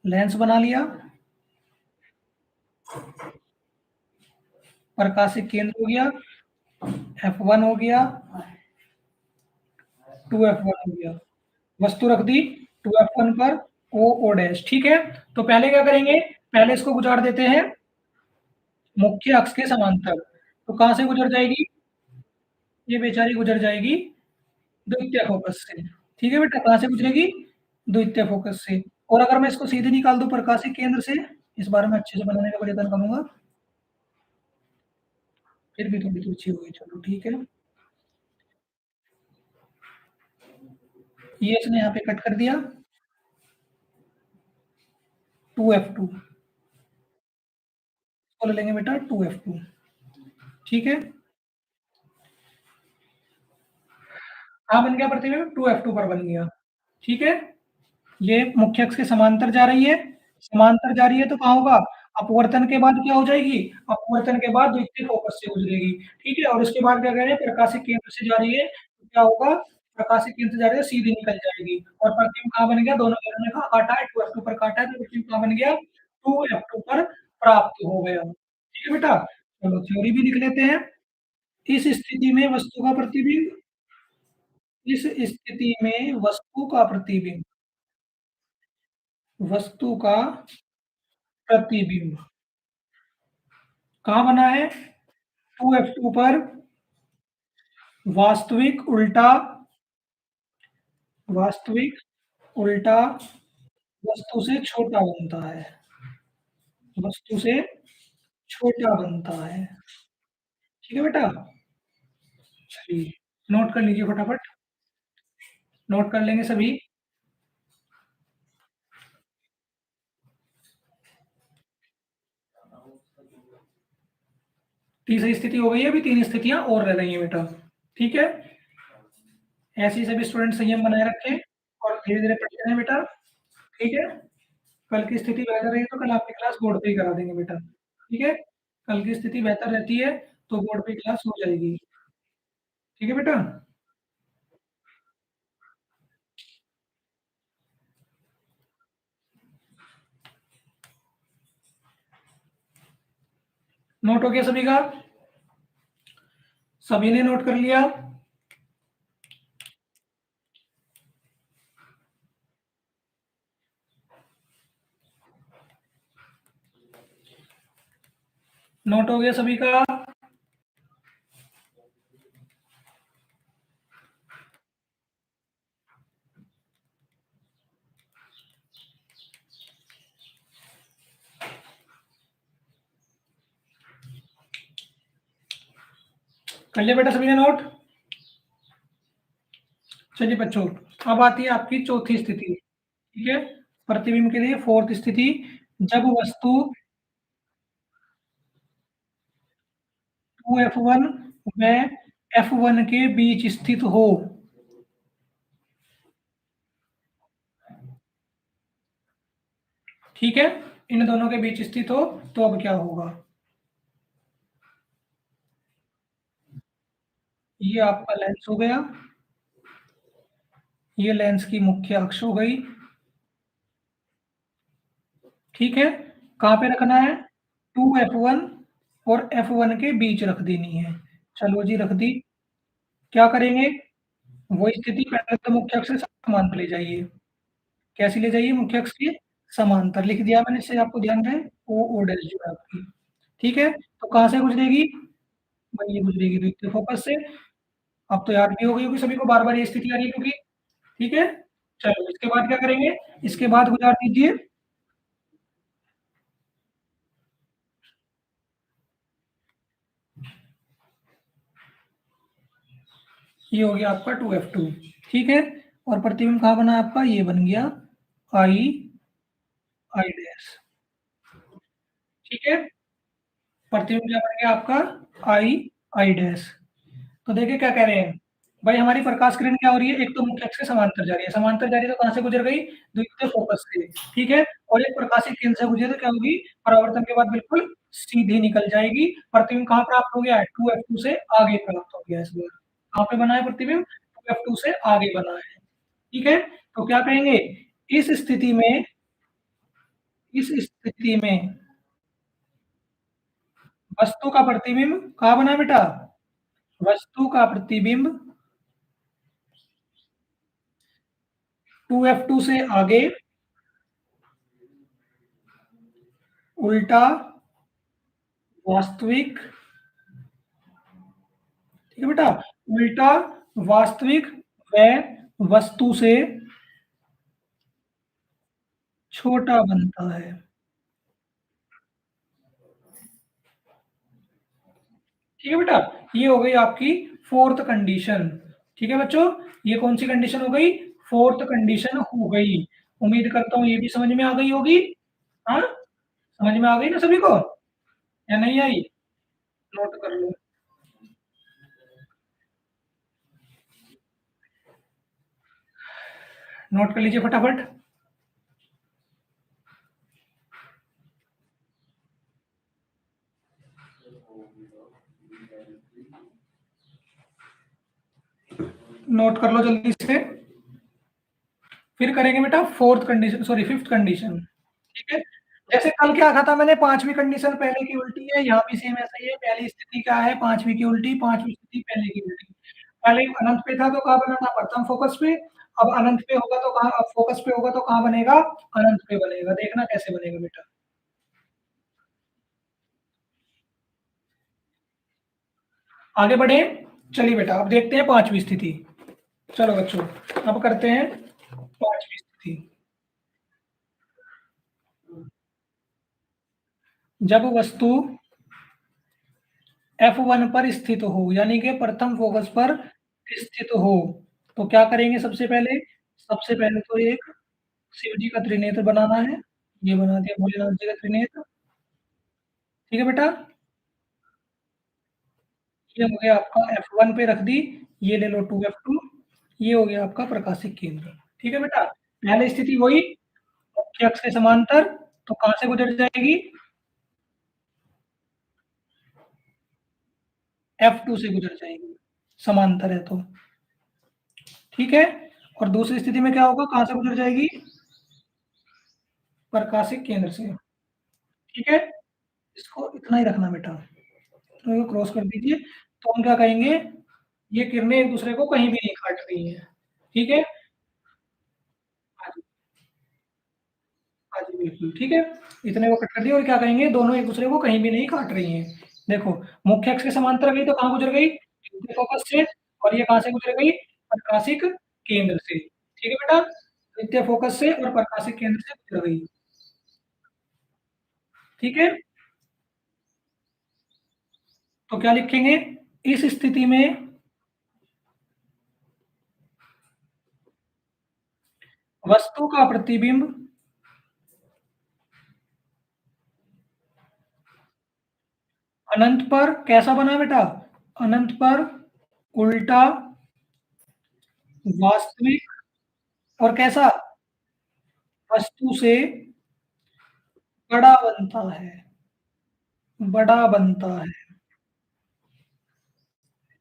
लेंस बना लिया, प्रकाशिक केंद्र हो गया, F1 हो गया, 2F1 हो गया, वस्तु रख दी 2F1 पर, O डैश। ठीक है? तो पहले क्या करेंगे? पहले इसको गुजार देते हैं मुख्य अक्ष के समांतर। तो कहाँ से गुजर जाएगी? ये बेचारी गुजर जाएगी द्वितीय फोकस से। ठीक है बेटा? कहाँ से गुजरेगी? द्वितीय फोकस से। और अगर मैं इसको सीधे निकाल दूं प्रकाशिक केंद्र से, इस बारे में अच्छे से बनाने का प्रयत्न करूंगा, फिर भी थोड़ी तुच्छी होगी। चलो ठीक है, ये इसने यहाँ पे कट कर दिया 2F2। तो ले लेंगे बेटा 2F2। ठीक है, कहाँ बन गया प्रतिबिंब? 2F2 पर बन गया। ठीक है, ये मुख्य अक्ष के समांतर जा रही है, समांतर जा रही है तो कहाँ होगा? अपवर्तन के बाद क्या हो जाएगी? अपवर्तन के बाद द्वितीय फोकस से गुजरेगी। ठीक है, और उसके बाद क्या कह रहे हैं? प्रकाशिक केंद्र से जा रही है तो क्या होगा? प्रकाशिक केंद्र से जा रही है सीधी निकल जाएगी। और प्रतिबिंब कहाँ बन गया? दोनों किरणों ने कहाँ काटा है? 2F2 पर काटा है तो प्रतिबिंब कहाँ बन गया? 2F2 पर प्राप्त हो गया। ठीक है बेटा, चलो थ्योरी भी लिख लेते हैं। इस स्थिति में वस्तु का प्रतिबिंब, इस स्थिति में वस्तु का प्रतिबिंब, वस्तु का प्रतिबिंब कहाँ बना है? 2F2 पर वास्तविक उल्टा, वास्तविक उल्टा वस्तु से छोटा बनता है, वस्तु से छोटा बनता है। ठीक है बेटा, चलिए नोट कर लीजिए फटाफट, नोट कर लेंगे सभी। तीसरी स्थिति हो गई है, अभी 3 स्थितियां और रह गई हैं बेटा। ठीक है, ऐसे ही सभी स्टूडेंट संयम बनाए रखें और धीरे धीरे पढ़ते रहें बेटा। ठीक है, कल की स्थिति बेहतर रही तो कल आपकी क्लास बोर्ड पे ही करा देंगे बेटा। ठीक है, कल की स्थिति बेहतर रहती है तो बोर्ड पे क्लास हो जाएगी। ठीक है बेटा, नोट हो गया सभी का? सभी ने नोट कर लिया? नोट हो गया सभी का? कर लिया बेटा सभी ने नोट? चलिए बच्चों, अब आती है आपकी चौथी स्थिति। ठीक है, प्रतिबिंब के लिए फोर्थ स्थिति, जब वस्तु 2F1 व F1 के बीच स्थित हो। ठीक है, इन दोनों के बीच स्थित हो तो अब क्या होगा? ये आपका लेंस हो गया, ये लेंस की मुख्य अक्ष हो गई। ठीक है, कहाँ पे रखना है? 2F1 और F1 के बीच रख देनी है। चलो जी रख दी। क्या करेंगे? वो स्थिति पहले तो मुख्य अक्ष से समांतर ले जाइए। कैसी ले जाइए? मुख्य अक्ष के समांतर लिख दिया मैंने, इससे आपको ध्यान रहे ओ डैश जो है आपकी। ठीक है, तो कहाँ से गुजरेगी? भाई ये गुजरेगी द्वितीय फोकस से। अब तो याद भी हो गई होगी सभी को, बार बार ये स्थिति आ रही है क्योंकि। ठीक है, चलो इसके बाद क्या करेंगे? इसके बाद गुजार दीजिए, ये हो गया आपका 2F2। ठीक है, और प्रतिबिंब कहाँ बना आपका? ये बन गया आई आई डैश। ठीक है, प्रतिबिंब क्या बन गया आपका? आई आई डैश। तो देखिए क्या कह रहे हैं भाई, हमारी प्रकाश किरण क्या हो रही है? एक तो मुख्य अक्ष के समांतर जा रही है, समांतर जा रही है तो कहां से गुजर गई? द्वितीय फोकस से। ठीक है, और एक प्रकाशिक केंद्र से गुजरे तो क्या होगी? परावर्तन के बाद बिल्कुल सीधी निकल जाएगी। प्रतिबिंब कहाँ प्राप्त हो गया है? 2F2 से आगे प्राप्त हो गया। इस बार कहाँ पे बना है प्रतिबिंब? 2F2 से आगे बना है। ठीक है, तो क्या कहेंगे? इस स्थिति में, इस स्थिति में वस्तु का प्रतिबिंब कहाँ बना है बेटा? वस्तु का प्रतिबिंब 2F2 से आगे उल्टा वास्तविक। ठीक है बेटा, उल्टा वास्तविक व वस्तु से छोटा बनता है। ठीक है बेटा, ये हो गई आपकी फोर्थ कंडीशन। ठीक है बच्चों, ये कौन सी कंडीशन हो गई? फोर्थ कंडीशन हो गई। उम्मीद करता हूँ ये भी समझ में आ गई होगी। हाँ, समझ में आ गई ना सभी को? या नहीं आई? नोट कर लो। नोट कर लीजिए फटाफट। नोट कर लो जल्दी से। फिर करेंगे बेटा fourth condition, sorry fifth condition. ठीक है, जैसे कल क्या कहा था मैंने, पांचवी कंडीशन पहले की उल्टी है, यहाँ भी सेम ऐसा ही है। पहली स्थिति क्या है? पांचवी की उल्टी, पांचवी स्थिति पहले की उल्टी। पहले अनंत पे था तो कहाँ बना था? प्रथम फोकस पे। अब अनंत पे होगा तो कहाँ, अब फोकस पे होगा तो कहाँ बनेगा? अनंत पे बनेगा। देखना कैसे बनेगा बेटा। आगे बढ़े, चलिए बेटा अब देखते हैं पांचवी स्थिति। चलो बच्चों, अब करते हैं पांचवी स्थिति। जब वस्तु F1 पर स्थित हो, यानी कि प्रथम फोकस पर स्थित हो, तो क्या करेंगे सबसे पहले? सबसे पहले तो एक शिव जी का त्रिनेत्र बनाना है। ये बना दिया भोलेनाथ जी का त्रिनेत्र। ठीक है बेटा, ये हो गया आपका F1 पे रख दी। ये ले लो 2F2। ये हो गया आपका प्रकाशिक केंद्र। ठीक है बेटा, पहली स्थिति वही, मुख्य अक्ष के समांतर, तो कहां से गुजर जाएगी? F2 से गुजर जाएगी, समांतर है तो। ठीक है, और दूसरी स्थिति में क्या होगा? कहां से गुजर जाएगी? प्रकाशिक केंद्र से। ठीक है, इसको इतना ही रखना बेटा, तो क्रॉस कर दीजिए। तो हम क्या कहेंगे? ये किरणें एक दूसरे को कहीं भी नहीं काट रही हैं। ठीक है, हाँ जी, हाँ जी बिल्कुल ठीक है। इतने को कट कर दिया, और क्या कहेंगे? दोनों एक दूसरे को कहीं भी नहीं काट रही हैं। देखो, मुख्य अक्ष के समांतर गई तो कहाँ गुजर गई? द्वितीय फोकस से। और ये कहाँ से गुजर गई? प्रकाशिक केंद्र से। ठीक है बेटा, द्वितीय फोकस से और प्रकाशिक केंद्र से गुजर गई। ठीक है, तो क्या लिखेंगे इस स्थिति में? वस्तु का प्रतिबिंब अनंत पर कैसा बना बेटा? अनंत पर उल्टा, वास्तविक, और कैसा? वस्तु से बड़ा बनता है। बड़ा बनता है।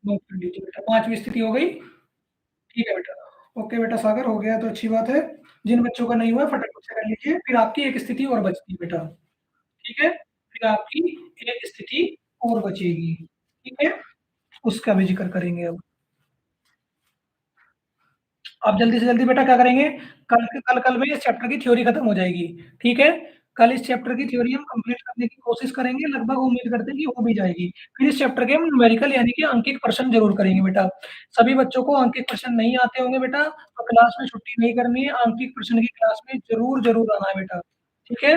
नोट कर लीजिए बेटा, पांचवी स्थिति हो गई। ठीक है बेटा, ओके बेटा सागर, हो गया तो अच्छी बात है। जिन बच्चों का नहीं हुआ फटाफट से कर लीजिए, फिर आपकी एक स्थिति और बचती है बेटा। ठीक है, फिर आपकी एक स्थिति और बचेगी। ठीक है, उसका भी जिक्र करेंगे अब। आप जल्दी से जल्दी बेटा क्या करेंगे? कल में इस चैप्टर की थ्योरी खत्म हो जाएगी। ठीक है, कल इस चैप्टर की थ्योरी हम कंप्लीट करने की कोशिश करेंगे, लगभग उम्मीद करते हैं कि हो भी जाएगी। फिर इस चैप्टर के हम न्यूमेरिकल यानी कि अंकित प्रश्न जरूर करेंगे बेटा। सभी बच्चों को अंकित प्रश्न नहीं आते होंगे बेटा, तो क्लास में छुट्टी नहीं करनी है, अंकित प्रश्न की क्लास में जरूर जरूर आना है बेटा। ठीक है,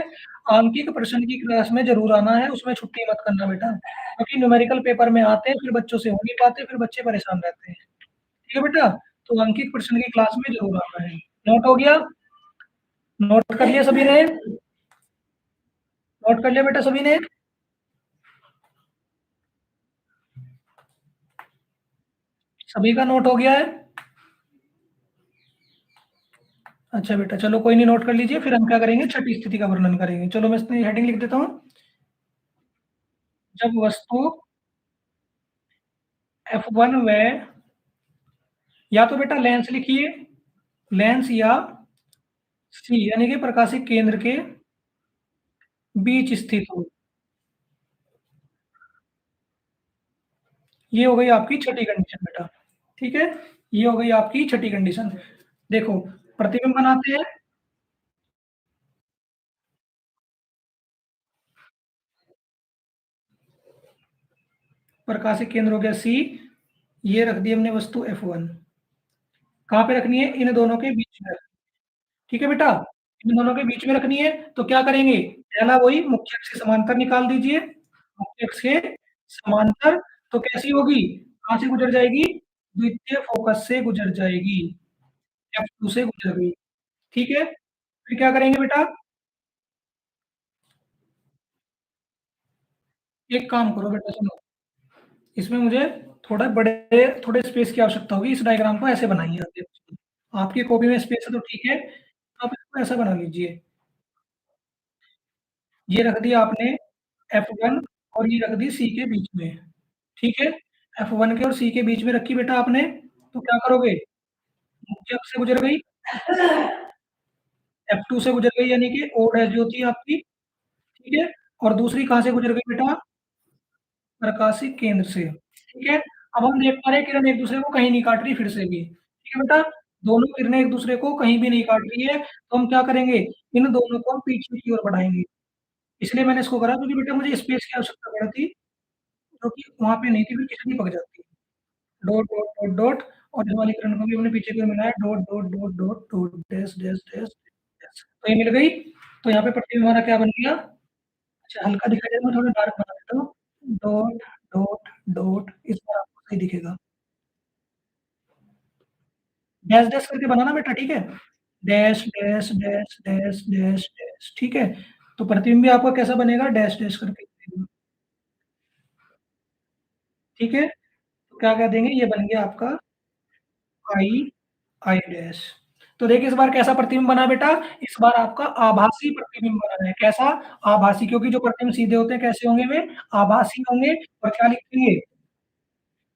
अंकित प्रश्न की क्लास में जरूर आना है, उसमें छुट्टी मत करना बेटा, क्योंकि न्यूमेरिकल पेपर में आते हैं फिर बच्चों से हो नहीं पाते, फिर बच्चे परेशान रहते हैं। ठीक है बेटा, तो अंकित प्रश्न की क्लास में जरूर आना है। नोट हो गया? नोट कर लिया सभी ने? नोट कर लिया बेटा सभी ने? सभी का नोट हो गया है? अच्छा बेटा, चलो कोई नहीं, नोट कर लीजिए। फिर हम क्या करेंगे? छठी स्थिति का वर्णन करेंगे। चलो मैं इसमें हेडिंग लिख देता हूँ। जब वस्तु F1 व, या तो बेटा लेंस लिखिए, लेंस या सी यानी कि प्रकाशिक केंद्र के बीच स्थित हो। ये हो गई आपकी छठी कंडीशन बेटा। ठीक है, ये हो गई आपकी छठी कंडीशन। देखो, प्रतिबिंब बनाते हैं। प्रकाशिक केंद्र हो गया सी, ये रख दी हमने वस्तु F1। कहाँ पे रखनी है? इन दोनों के बीच में। ठीक है बेटा, इन दोनों के बीच में रखनी है। तो क्या करेंगे? पहला वही, मुख्य अक्ष के समांतर निकाल दीजिए। मुख्य अक्ष के समांतर, तो कैसी होगी? कहाँ से गुजर जाएगी? द्वितीय फोकस से गुजर जाएगी। F2 से गुजर गई। ठीक है, फिर क्या करेंगे बेटा? एक काम करो बेटा, सुनो, इसमें मुझे थोड़े स्पेस की आवश्यकता होगी। इस डायग्राम को ऐसे बनाइए आप, देखो। आपकी कॉपी में स्पेस है तो ठीक है, आप इसको ऐसा बना लीजिए। ये रख दिया आपने F1 और ये रख दी C के बीच में, ठीक है? F1 के और C के बीच में रखी बेटा आपने, तो क्या करोगे? मुख्य अक्ष से गुजर गई, F2 से गुजर गई, यानी कि O डैश जो थी आपकी, ठीक है? और दूसरी कहाँ से गुजर गई बेटा? प्रकाशिक केंद्र से, ठीक है? अब हम देख पा रहे हैं किरण एक दूसरे को कहीं नहीं काट रही फिर से भी, ठीक है बेटा? दोनों किरणें एक दूसरे को कहीं भी नहीं काट रही है, तो हम क्या करेंगे? इन दोनों को हम पीछे की ओर बढ़ाएँगे। इसलिए मैंने इसको करा क्योंकि बेटा मुझे स्पेस की आवश्यकता पड़ रही थी, जो कि वहाँ पे नहीं थी, फिर खिचड़ी पक जाती। डॉट, डॉट, डॉट, डॉट, और इस वाली किरण को भी हमने पीछे की ओर मिलाया, dot, dot, dot, dot, dot, dash, dash, dash, dash. तो ये मिल गई, तो यहाँ पे प्रतिबिंब हमारा क्या बन गया? अच्छा, हल्का दिखाई दे, मैं थोड़ा डार्क बना देता हूँ। डॉट, डॉट, डॉट, इस बार आपको सही दिखेगा। डैश डैश करके बनाना बेटा, ठीक है? Dash dash dash dash dash dash, ठीक है? तो प्रतिबिंब भी आपका कैसा बनेगा? डैश डैश करके बनेगा, ठीक है? तो क्या कह देंगे, ये बन गया आपका आई, आई डैश। तो देखिए इस बार कैसा प्रतिबिंब बना बेटा? इस बार आपका आभासी प्रतिबिंब बना है। कैसा? आभासी, क्योंकि जो प्रतिबिंब सीधे होते हैं कैसे होंगे वे? आभासी होंगे। और क्या लिखेंगे?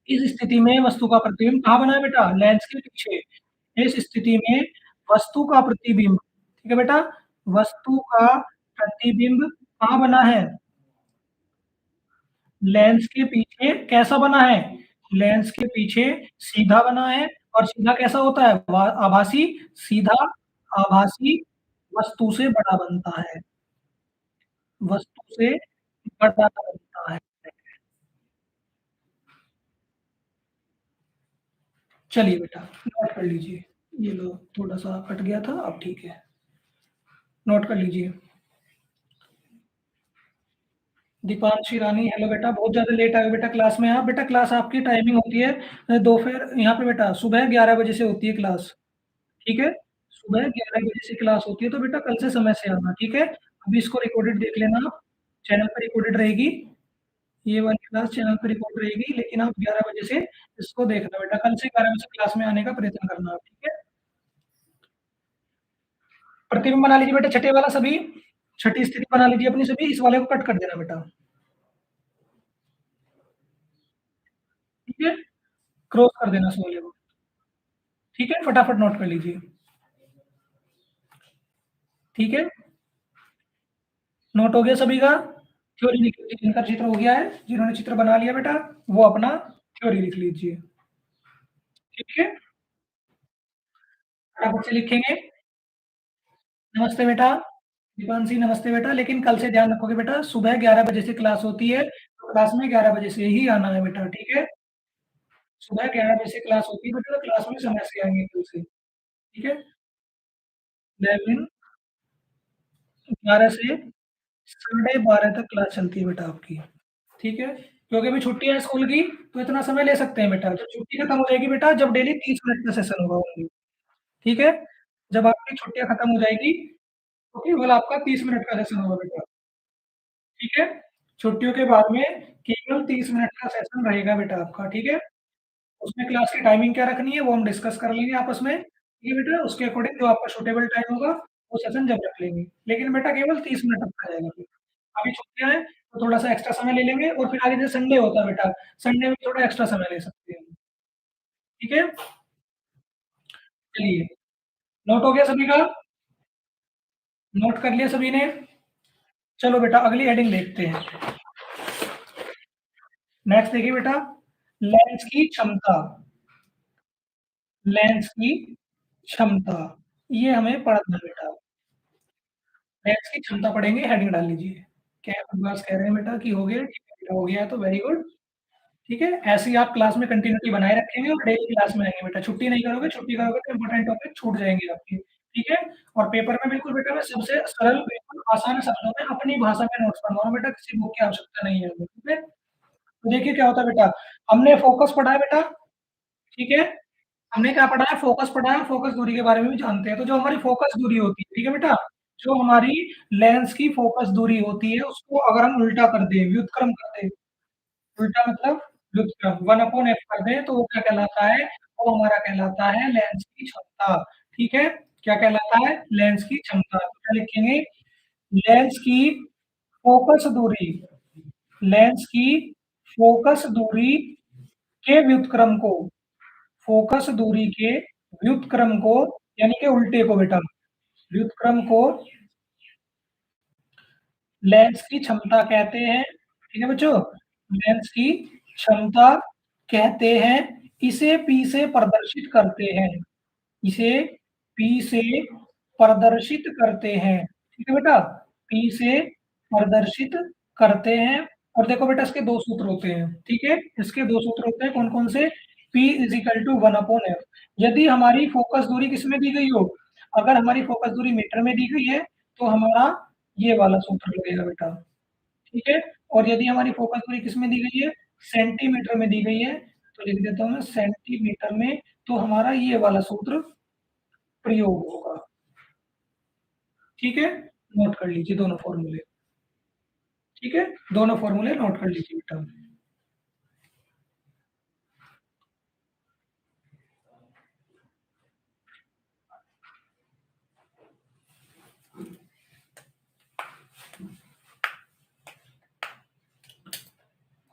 इस स्थिति में वस्तु का प्रतिबिंब कहाँ बना है बेटा? लेंस के पीछे। इस स्थिति में वस्तु का प्रतिबिंब, ठीक है बेटा? वस्तु का प्रतिबिंब कहाँ बना है? लेंस के पीछे। कैसा बना है? लेंस के पीछे सीधा बना है। और सीधा कैसा होता है? आभासी। सीधा आभासी वस्तु से बड़ा बनता है, वस्तु से बड़ा बनता है। चलिए बेटा, नोट कर लीजिए। ये लो, थोड़ा सा कट गया था, अब ठीक है। नोट कर लीजिए। दीपांशी रानी, हेलो बेटा, बहुत ज़्यादा लेट आए हो बेटा क्लास में आप। बेटा क्लास आपकी टाइमिंग होती है दोपहर, यहाँ पे बेटा सुबह 11 बजे से होती है क्लास, ठीक है? सुबह 11 बजे से क्लास होती है, तो बेटा कल से समय से आना, ठीक है? अभी इसको रिकॉर्डेड देख लेना आप, चैनल पे रिकॉर्डेड रहेगी, ये वाली क्लास चैनल पे रिकॉर्ड रहेगी, लेकिन आप 11 बजे से इसको देखना बेटा, कल से 11 बजे क्लास में आने का प्रयत्न करना आप, ठीक है? प्रतिबिंब बना लीजिए बेटा, छठे वाला सभी, छठी स्थिति बना लीजिए अपनी सभी, इस वाले को कट कर देना बेटा, ठीक है? क्रॉस कर देना इस वाले को, ठीक है? फटाफट नोट कर लीजिए, ठीक है? नोट हो गया सभी का? थ्योरी लिख लीजिए, जिनका चित्र हो गया है, जिन्होंने चित्र बना लिया बेटा, वो अपना थ्योरी लिख लीजिए, ठीक है? फटाफट से लिखेंगे। नमस्ते बेटा, दीपांशी नमस्ते बेटा, लेकिन कल से ध्यान रखोगे बेटा, सुबह 11 बजे से क्लास होती है, तो क्लास में 11 बजे से ही आना है बेटा, ठीक है? सुबह 11 बजे से क्लास होती है बेटा, तो क्लास में समय से आएँगे कल से, ठीक है? 11 11 से साढ़े 12 तक क्लास चलती है बेटा आपकी, ठीक है? क्योंकि अभी छुट्टी है स्कूल की, तो इतना समय ले सकते हैं बेटा। जब छुट्टी खत्म हो जाएगी बेटा, जब डेली 30 मिनट का सेशन होगा ओनली, ठीक है? जब आपकी छुट्टियाँ खत्म हो जाएगी, तो केवल आपका 30 मिनट का सेशन होगा बेटा, ठीक है? छुट्टियों के बाद में केवल 30 मिनट का सेशन रहेगा बेटा आपका, ठीक है? उसमें क्लास की टाइमिंग क्या रखनी है, वो हम डिस्कस कर लेंगे आपस में, ठीक है बेटा? उसके अकॉर्डिंग जो आपका सूटेबल टाइम होगा, वो सेशन जब रख लेंगे। लेकिन बेटा केवल 30 मिनट तक का रहेगा फिर। अभी छुट्टियाँ हैं, तो थोड़ा-सा एक्स्ट्रा समय ले लेंगे, और फिर आगे जैसे संडे होता है बेटा, संडे में थोड़ा एक्स्ट्रा समय ले सकते हैं, ठीक है? चलिए, नोट हो गया सभी का? नोट कर लिया सभी ने? चलो बेटा अगली हेडिंग देखते हैं। नेक्स्ट देखिए बेटा, लेंस की क्षमता, लेंस की क्षमता, ये हमें पढ़ना है बेटा। लेंस की क्षमता पढ़ेंगे, हेडिंग डाल लीजिए। क्या बस कह रहे हैं बेटा कि हो गया? ठीक है बेटा, हो गया है तो वेरी गुड, ठीक है? ऐसे ही आप क्लास में कंटिन्यूटी बनाए रखेंगे और डेली क्लास में आएँगे बेटा। छुट्टी नहीं करोगे, छुट्टी करोगे तो इम्पोर्टेंट टॉपिक छूट जाएँगे आपके, ठीक है? और पेपर में बिल्कुल बेटा मैं सबसे सरल, बिल्कुल आसान शब्दों में अपनी भाषा में नोट्स पढ़वाऊँगा बेटा, किसी बुक की आवश्यकता नहीं है हमें, ठीक है? तो देखिए क्या होता है बेटा, हमने फोकस पढ़ा है बेटा, ठीक है? हमने क्या पढ़ा है? फोकस पढ़ा है, फोकस दूरी के बारे में भी जानते हैं। तो जो हमारी फोकस दूरी होती है, ठीक है बेटा? जो हमारी लेंस की फोकस दूरी होती है उसको अगर हम उल्टा कर दें, व्युत्क्रम कर दें, उल्टा मतलब व्युत्क्रम 1/f कर दें तो वो क्या कहलाता है? वो हमारा कहलाता है लेंस की क्षमता, ठीक है? क्या कहलाता है? लेंस की क्षमता। तो क्या लिखेंगे? लेंस की फोकस दूरी, लेंस की फोकस दूरी के व्युत्क्रम को, फोकस दूरी के व्युत्क्रम को यानी कि उल्टे को बेटा, व्युत्क्रम को लेंस की क्षमता कहते हैं, ठीक है बच्चों? लेंस की क्षमता कहते हैं, इसे P से प्रदर्शित करते हैं, इसे P से प्रदर्शित करते हैं, ठीक है बेटा? P से प्रदर्शित करते हैं और देखो बेटा इसके 2 सूत्र होते हैं, ठीक है? इसके 2 सूत्र होते हैं कौन-कौन से? P = 1/f। यदि हमारी फोकस दूरी किसमें दी गई हो, अगर हमारी फोकस दूरी मीटर में दी गई है, तो हमारा ये वाला सूत्र लगेगा बेटा, ठीक है? और यदि हमारी फोकस दूरी किसमें दी गई है? सेंटीमीटर में दी गई है, तो लिख देता हूँ मैं सेंटीमीटर में, तो हमारा ये वाला सूत्र प्रयोग होगा, ठीक है? नोट कर लीजिए दोनों फ़ॉर्मूले, ठीक है? दोनों फ़ॉर्मूले नोट कर लीजिए बेटा।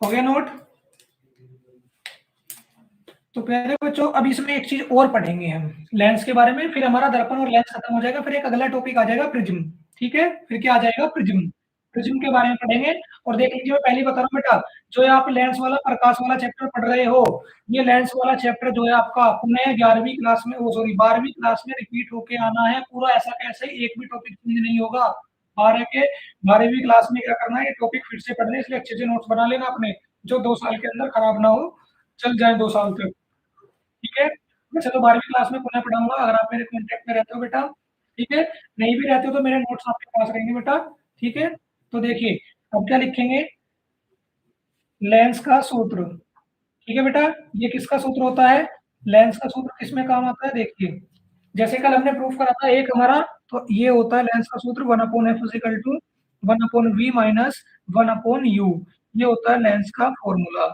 हो गया नोट? तो प्यारे बच्चों अब इसमें एक चीज़ और पढ़ेंगे हम लेंस के बारे में, फिर हमारा दर्पण और लेंस खत्म हो जाएगा, फिर एक अगला टॉपिक आ जाएगा प्रिज्म, ठीक है? फिर क्या आ जाएगा? प्रिज्म। प्रिज्म के बारे में पढ़ेंगे और देख लीजिए मैं पहले ही बता रहा हूँ बेटा, जो ये आप लेंस वाला प्रकाश वाला चैप्टर पढ़ रहे हो, ये लेंस वाला चैप्टर जो है आपका पुनः 11वीं क्लास में, ओ सॉरी 12वीं क्लास में रिपीट होके आना है पूरा, ऐसा कैसे एक भी टॉपिक चेंज नहीं होगा। 12वीं क्लास में क्या करना है, ये टॉपिक फिर से पढ़ने, इसलिए अच्छे से नोट्स बना लेना अपने, जो 2 साल के अंदर खराब ना हो, चल जाए 2 साल तक। ठीक है? मैं चलो 12वीं क्लास में पुनः पढ़ाऊँगा अगर आप मेरे कॉन्टैक्ट में रहते हो बेटा, ठीक है? नहीं भी रहते हो तो मेरे नोट्स आपके पास रहेंगे बेटा, ठीक है? तो देखिए, अब क्या लिखेंगे? लेंस का सूत्र, ठीक है बेटा? ये किसका सूत्र होता है? लेंस का सूत्र किसमें काम आता है देखिए, जैसे कल हमने प्रूफ करा था एक हमारा, तो ये होता है लेंस का सूत्र 1/f = 1/v माइनस 1/u, ये होता है लेंस का फ़ॉर्मूला।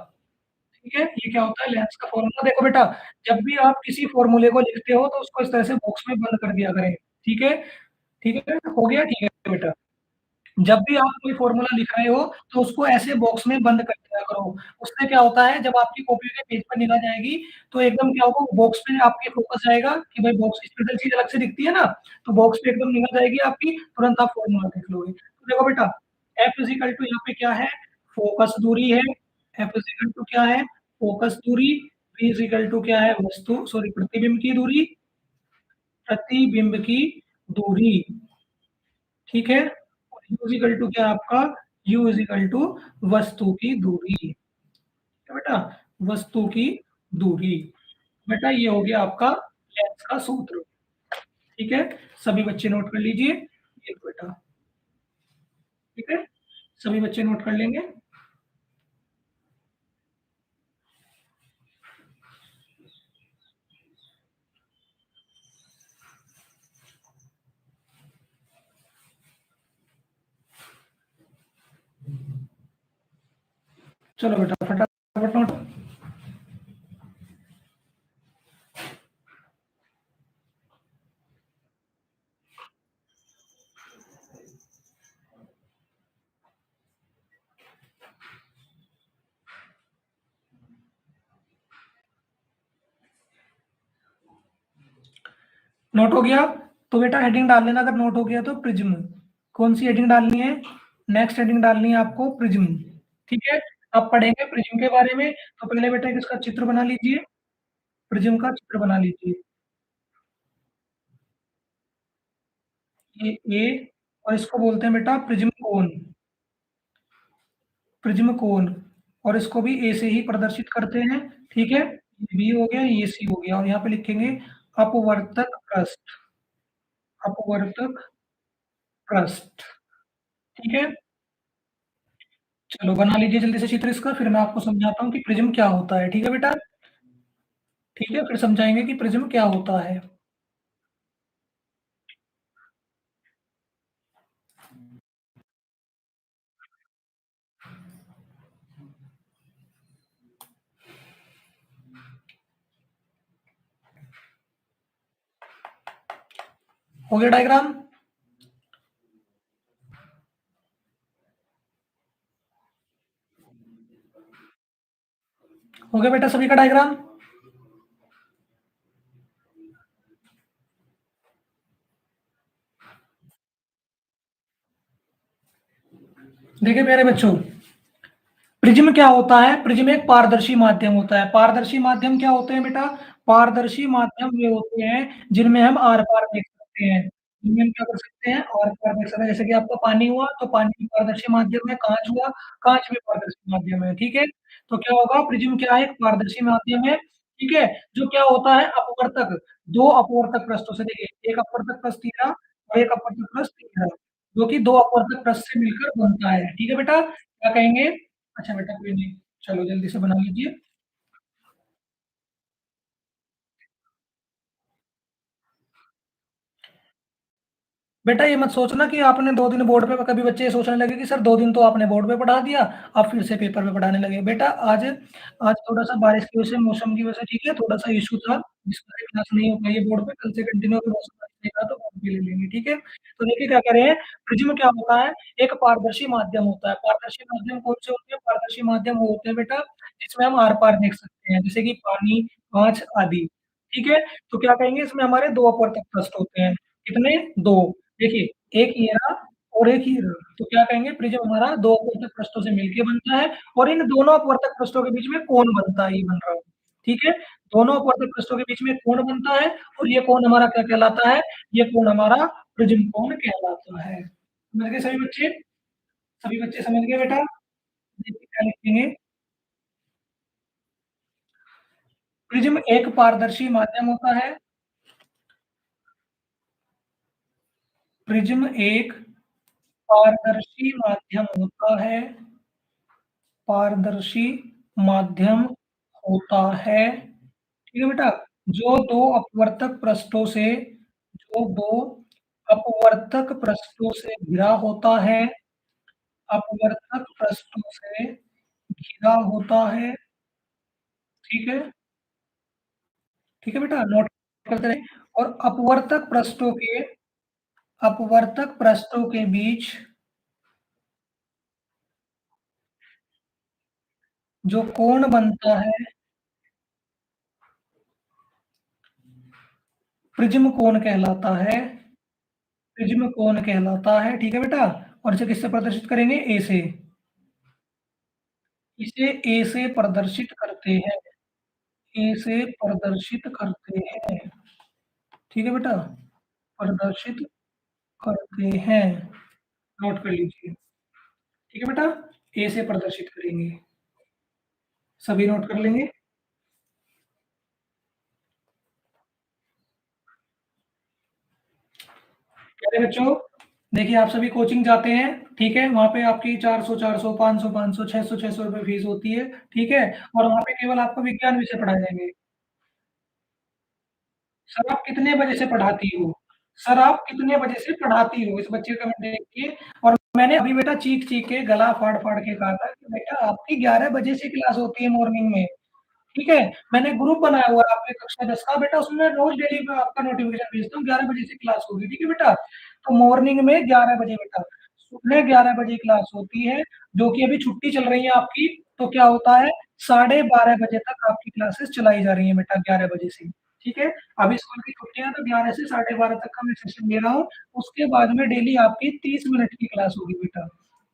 ठीक है? ये क्या होता है? लेंस का फ़ॉर्मूला। देखो बेटा, जब भी आप किसी फ़ॉर्मूले को लिखते हो तो उसको इस तरह से बॉक्स में बंद कर दिया करें, ठीक है? ठीक है? हो गया? ठीक है बेटा। जब भी आप कोई फ़ॉर्मूला लिख रहे हो तो उसको ऐसे बॉक्स में बंद कर दिया करो। उससे क्या होता है जब आपकी कॉपी के पेज पर निगाह जाएगी तो एकदम क्या होगा, बॉक्स में आपके फ़ोकस जाएगा कि भाई बॉक्स स्पेशल चीज़ अलग से दिखती है ना, तो बॉक्स पे एकदम निगाह जाएगी आपकी, तुरंत आप फ़ॉर्मूला देख लोगे। तो देखो बेटा, F यहाँ पे क्या है? फ़ोकस दूरी है। F क्या है? फ़ोकस दूरी। V क्या है? प्रतिबिंब की दूरी, प्रतिबिंब की दूरी, ठीक है? और U क्या है आपका? U वस्तु की दूरी, ठीक है बेटा? वस्तु की दूरी। बेटा ये हो गया आपका लेंस का सूत्र, ठीक है? सभी बच्चे नोट कर लीजिए, ये लो बेटा, ठीक है? सभी बच्चे नोट कर लेंगे। चलो बेटा फटाफट नोट। नोट हो गया? तो बेटा हेडिंग डाल लेना अगर नोट हो गया तो प्रिज्म। कौन सी हेडिंग डालनी है? नेक्स्ट हेडिंग डालनी है आपको प्रिज्म, ठीक है? अब पढ़ेंगे प्रिज्म के बारे में, तो पहले बेटा इसका चित्र बना लीजिए, प्रिज्म का चित्र बना लीजिए। ये ए और इसको बोलते हैं बेटा प्रिज्म कोन, प्रिज्म कोन, और इसको भी ए से ही प्रदर्शित करते हैं, ठीक है? ये बी हो गया, ये सी हो गया और यहाँ पे लिखेंगे अपवर्तक पृष्ठ, अपवर्तक पृष्ठ, ठीक है? चलो बना लीजिए जल्दी से चित्र इसका, फिर मैं आपको समझाता हूँ कि प्रिज्म क्या होता है, ठीक है बेटा? ठीक है, फिर समझाएँगे कि प्रिज्म क्या होता है। हो गया डायग्राम? हो गया बेटा सभी का डायग्राम? देखिए प्यारे बच्चों, प्रिज्म क्या होता है? प्रिज्म एक पारदर्शी माध्यम होता है। पारदर्शी माध्यम क्या होते हैं बेटा? पारदर्शी माध्यम वे होते हैं जिनमें हम आर-पार देख सकते हैं। जिनमें हम क्या कर सकते हैं? आर-पार देख सकते हैं। जैसे कि आपका पानी हुआ, तो पानी भी पारदर्शी माध्यम है, काँच हुआ, काँच भी पारदर्शी माध्यम है, ठीक है? तो क्या होगा? प्रिज्म क्या है? एक पारदर्शी माध्यम है, ठीक है? जो क्या होता है? अपवर्तक, 2 अपवर्तक पृष्ठों से देखिए, एक अपवर्तक पृष्ठ तीरा और एक अपवर्तक पृष्ठ तीरा, जो कि 2 अपवर्तक पृष्ठ से मिलकर बनता है, ठीक है बेटा? क्या कहेंगे? अच्छा बेटा कोई नहीं, चलो जल्दी से बना लीजिए। बेटा ये मत सोचना कि आपने 2 दिन बोर्ड पे कभी बच्चे ये सोचने लगे कि सर 2 दिन तो आपने बोर्ड पे पढ़ा दिया, अब फिर से पेपर में पढ़ाने लगे। बेटा आज आज थोड़ा-सा बारिश की वजह से, मौसम की वजह से ठीक है, थोड़ा-सा इश्यू था, जिस वजह से क्लास नहीं हो पाई है बोर्ड पे, कल से कंटिन्यू अगर मौसम अच्छा रहेगा तो बोर्ड पे ले लेंगे, ठीक है? तो देखिए क्या कह रहे हैं, प्रिज़्म क्या होता है? एक पारदर्शी माध्यम होता है। पारदर्शी माध्यम कौन-से होते हैं? पारदर्शी माध्यम वो होते हैं बेटा, जिसमें हम आर-पार देख सकते हैं, जैसे कि पानी, काँच आदि, ठीक है? तो क्या कहेंगे इसमें हमारे 2 अपवर्तक पृष्ठ होते हैं, कितने? 2 देखिए, एक ये रहा और एक ये रहा, तो क्या कहेंगे प्रिज्म हमारा 2 अपवर्तक पृष्ठों से मिलके बनता है और इन दोनों अपवर्तक पृष्ठों के बीच में कोण बनता है, ये बन रहा है, ठीक है? दोनों अपवर्तक पृष्ठों के बीच में कोण बनता है और ये कोण हमारा क्या कहलाता है? ये कोण हमारा प्रिज्म कोण कहलाता है। समझ गए सभी बच्चे? सभी बच्चे समझ गए बेटा? देखिए क्या लिखेंगे, प्रिज्म एक पारदर्शी माध्यम होता है, प्रिज्म एक पारदर्शी माध्यम होता है, पारदर्शी माध्यम होता है, ठीक है बेटा? जो 2 अपवर्तक पृष्ठों से जो 2 अपवर्तक पृष्ठों से घिरा होता है, अपवर्तक पृष्ठों से घिरा होता है, ठीक है? ठीक है बेटा? नोट करते रहें और अपवर्तक पृष्ठों के बीच जो कोण बनता है, प्रिज्म कोण कहलाता है, प्रिज्म कोण कहलाता है, ठीक है बेटा? और इसे किससे प्रदर्शित करेंगे? ए से। इसे ए से प्रदर्शित करते हैं, ए से प्रदर्शित करते हैं, ठीक है बेटा? प्रदर्शित करते हैं, नोट कर लीजिए, ठीक है बेटा? ए से प्रदर्शित करेंगे, सभी नोट कर लेंगे। प्यारे बच्चों, देखिए आप सभी कोचिंग जाते हैं, ठीक है? वहाँ पे आपकी 400, 500, 600 रुपए फीस होती है, ठीक है? और वहाँ पे केवल आपको विज्ञान विषय पढ़ाए जाएँगे। सर आप कितने बजे से पढ़ाती हो? सर आप कितने बजे से पढ़ाती हो? इस बच्चे का कमेंट देखिए और मैंने अभी बेटा चीख-चीख के गला फाड़-फाड़ के कहा था कि बेटा आपकी 11 बजे से क्लास होती है मॉर्निंग में, ठीक है? मैंने ग्रुप बनाया हुआ है आपके कक्षा 10 का बेटा उसमें मैं रोज़ डेली पे आपका नोटिफ़िकेशन भेजता हूँ 11 बजे से क्लास होगी, ठीक है बेटा? तो मॉर्निंग में 11 बजे बेटा, सुबह 11 बजे क्लास होती है, जो कि अभी छुट्टी चल रही है आपकी, तो क्या होता है साढ़े 12 बजे तक आपकी क्लासेस चलाई जा रही हैं बेटा 11 बजे से, ठीक है? अभी स्कूल की छुट्टियाँ हैं तो 11 से साढ़े 12 तक का मैं सेशन ले रहा हूँ, उसके बाद में डेली आपकी 30 मिनट की क्लास होगी बेटा,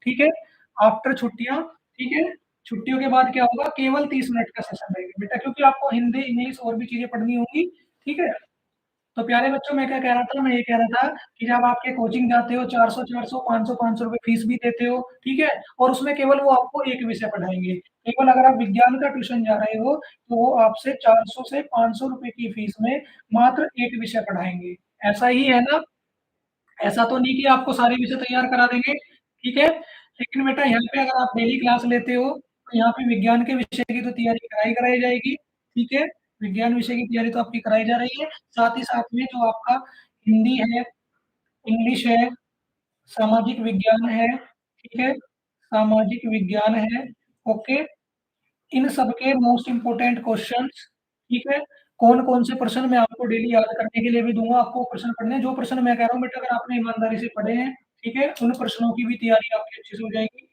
ठीक है? आफ्टर छुट्टियाँ, ठीक है? छुट्टियों के बाद क्या होगा केवल 30 मिनट का सेशन रहेगा बेटा क्योंकि आपको हिंदी, इंग्लिश और भी चीज़ें पढ़नी होंगी, ठीक है? तो प्यारे बच्चों मैं क्या कह रहा था, मैं ये कह रहा था कि जब आपके कोचिंग जाते हो 400, 500 रुपए फीस भी देते हो, ठीक है? और उसमें केवल वो आपको एक विषय पढ़ाएँगे। केवल अगर आप विज्ञान का ट्यूशन जा रहे हो, तो वो आपसे 400 से 500 रुपए की फीस में मात्र एक विषय पढ़ाएँगे। ऐसा ही है ना? ऐसा तो नहीं कि आपको सारे विषय तैयार करा देंगे, ठीक है? लेकिन बेटा यहाँ पे अगर आप डेली क्लास लेते हो, तो यहाँ पे विज्ञान के विषय की तो तैयारी कराई जाएगी, ठीक है? विज्ञान विषय की तैयारी तो आपकी कराई जा रही है, साथ ही साथ में जो आपका हिंदी है, इंग्लिश है, सामाजिक विज्ञान है, ठीक है? सामाजिक विज्ञान है, ओके? इन सब के मोस्ट इम्पोर्टेंट क्वेश्चन्स, ठीक है? कौन कौन से प्रश्न मैं आपको डेली याद करने के लिए भी दूंगा, आपको प्रश्न पढ़ने, जो प्रश्न मैं कह रहा हूँ बेटा अगर आपने ईमानदारी से पढ़े हैं, ठीक है, उन प्रश्नों की भी तैयारी आपकी अच्छे से हो जाएगी।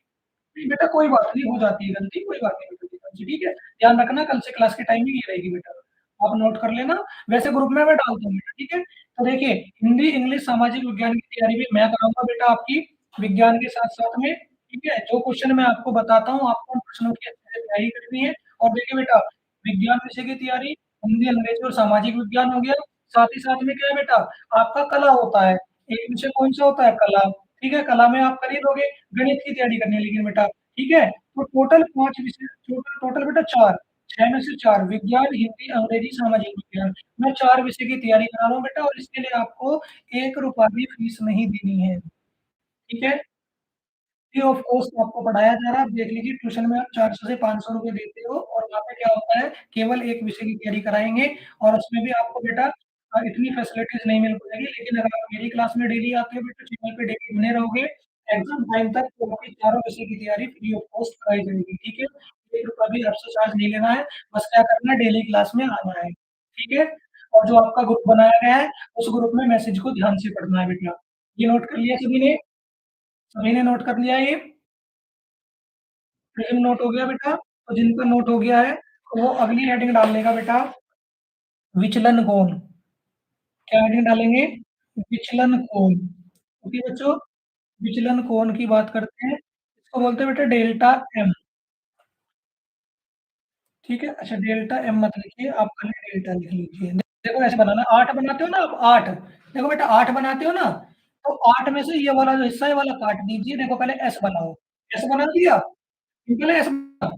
नहीं बेटा कोई बात नहीं, हो जाती है गलती, कोई बात नहीं बेटा, ठीक है, ध्यान रखना, कल से क्लास की टाइमिंग ये रहेगी बेटा, आप नोट कर लेना, वैसे ग्रुप में मैं डाल दूंगा, ठीक है। तो देखिए हिंदी, इंग्लिश, सामाजिक विज्ञान की तैयारी भी मैं कराऊंगा बेटा आपकी, विज्ञान के साथ साथ में, ठीक है। जो क्वेश्चन मैं आपको बताता हूँ, आपको उन प्रश्नों की अच्छे से तैयारी करनी है। और देखिए बेटा, विज्ञान विषय की तैयारी, हिंदी, अंग्रेजी और सामाजिक विज्ञान हो गया, साथ ही साथ में क्या है बेटा, आपका कला होता है, एक विषय कौन सा होता है, कला, ठीक है, कला में आप कर ही दोगे, गणित की तैयारी करनी है लेकिन बेटा, ठीक है। तो टोटल 5 विषय, टोटल बेटा 4, 6 में से 4, विज्ञान, हिंदी, अंग्रेजी, सामाजिक विज्ञान, मैं 4 विषय की तैयारी करा रहा हूँ बेटा, और इसके लिए आपको 1 रुपया भी फीस नहीं देनी है, ठीक है। फ्री ऑफ कॉस्ट आपको पढ़ाया जा रहा है, आप देख लीजिए, ट्यूशन में आप 400 से 500 रुपए देते हो, और वहाँ पे क्या होता है, केवल एक विषय की तैयारी कराएंगे, और उसमें भी आपको बेटा इतनी फैसिलिटीज नहीं मिल पाएगी, लेकिन अगर आप मेरी क्लास में डेली आते हो बेटा, चैनल पे डेली बने रहोगे, एग्जाम टाइम तक तो आपकी चारों विषय की तैयारी फ्री ऑफ कॉस्ट कराई जाएगी, ठीक है। 1 रुपया भी आपसे चार्ज नहीं लेना है, बस क्या करना है, डेली क्लास में आना है, ठीक है। और जो आपका ग्रुप बनाया गया है, उस ग्रुप में मैसेज को ध्यान से पढ़ना है बेटा। ये नोट कर लिया सभी ने? सभी ने नोट कर लिया ये? प्रिलिम नोट हो गया बेटा? तो जिनका नोट हो गया है, तो वो अगली हेडिंग डाल लेगा बेटा, विचलन कोण। क्या हेडिंग डालेंगे? विचलन कोण। ओके बच्चों, विचलन कोण की बात करते हैं, इसको बोलते हैं बेटा डेल्टा एम, ठीक है। अच्छा डेल्टा एम मत लिखिए, आप खाली डेल्टा लिख लीजिए। देखो ऐसे बनाना, 8 बनाते हो ना आप, 8, देखो बेटा 8 बनाते हो ना, तो 8 में से ये वाला जो हिस्सा है वाला काट दीजिए, देखो पहले एस बनाओ, एस बना दिया, पहले एस बना,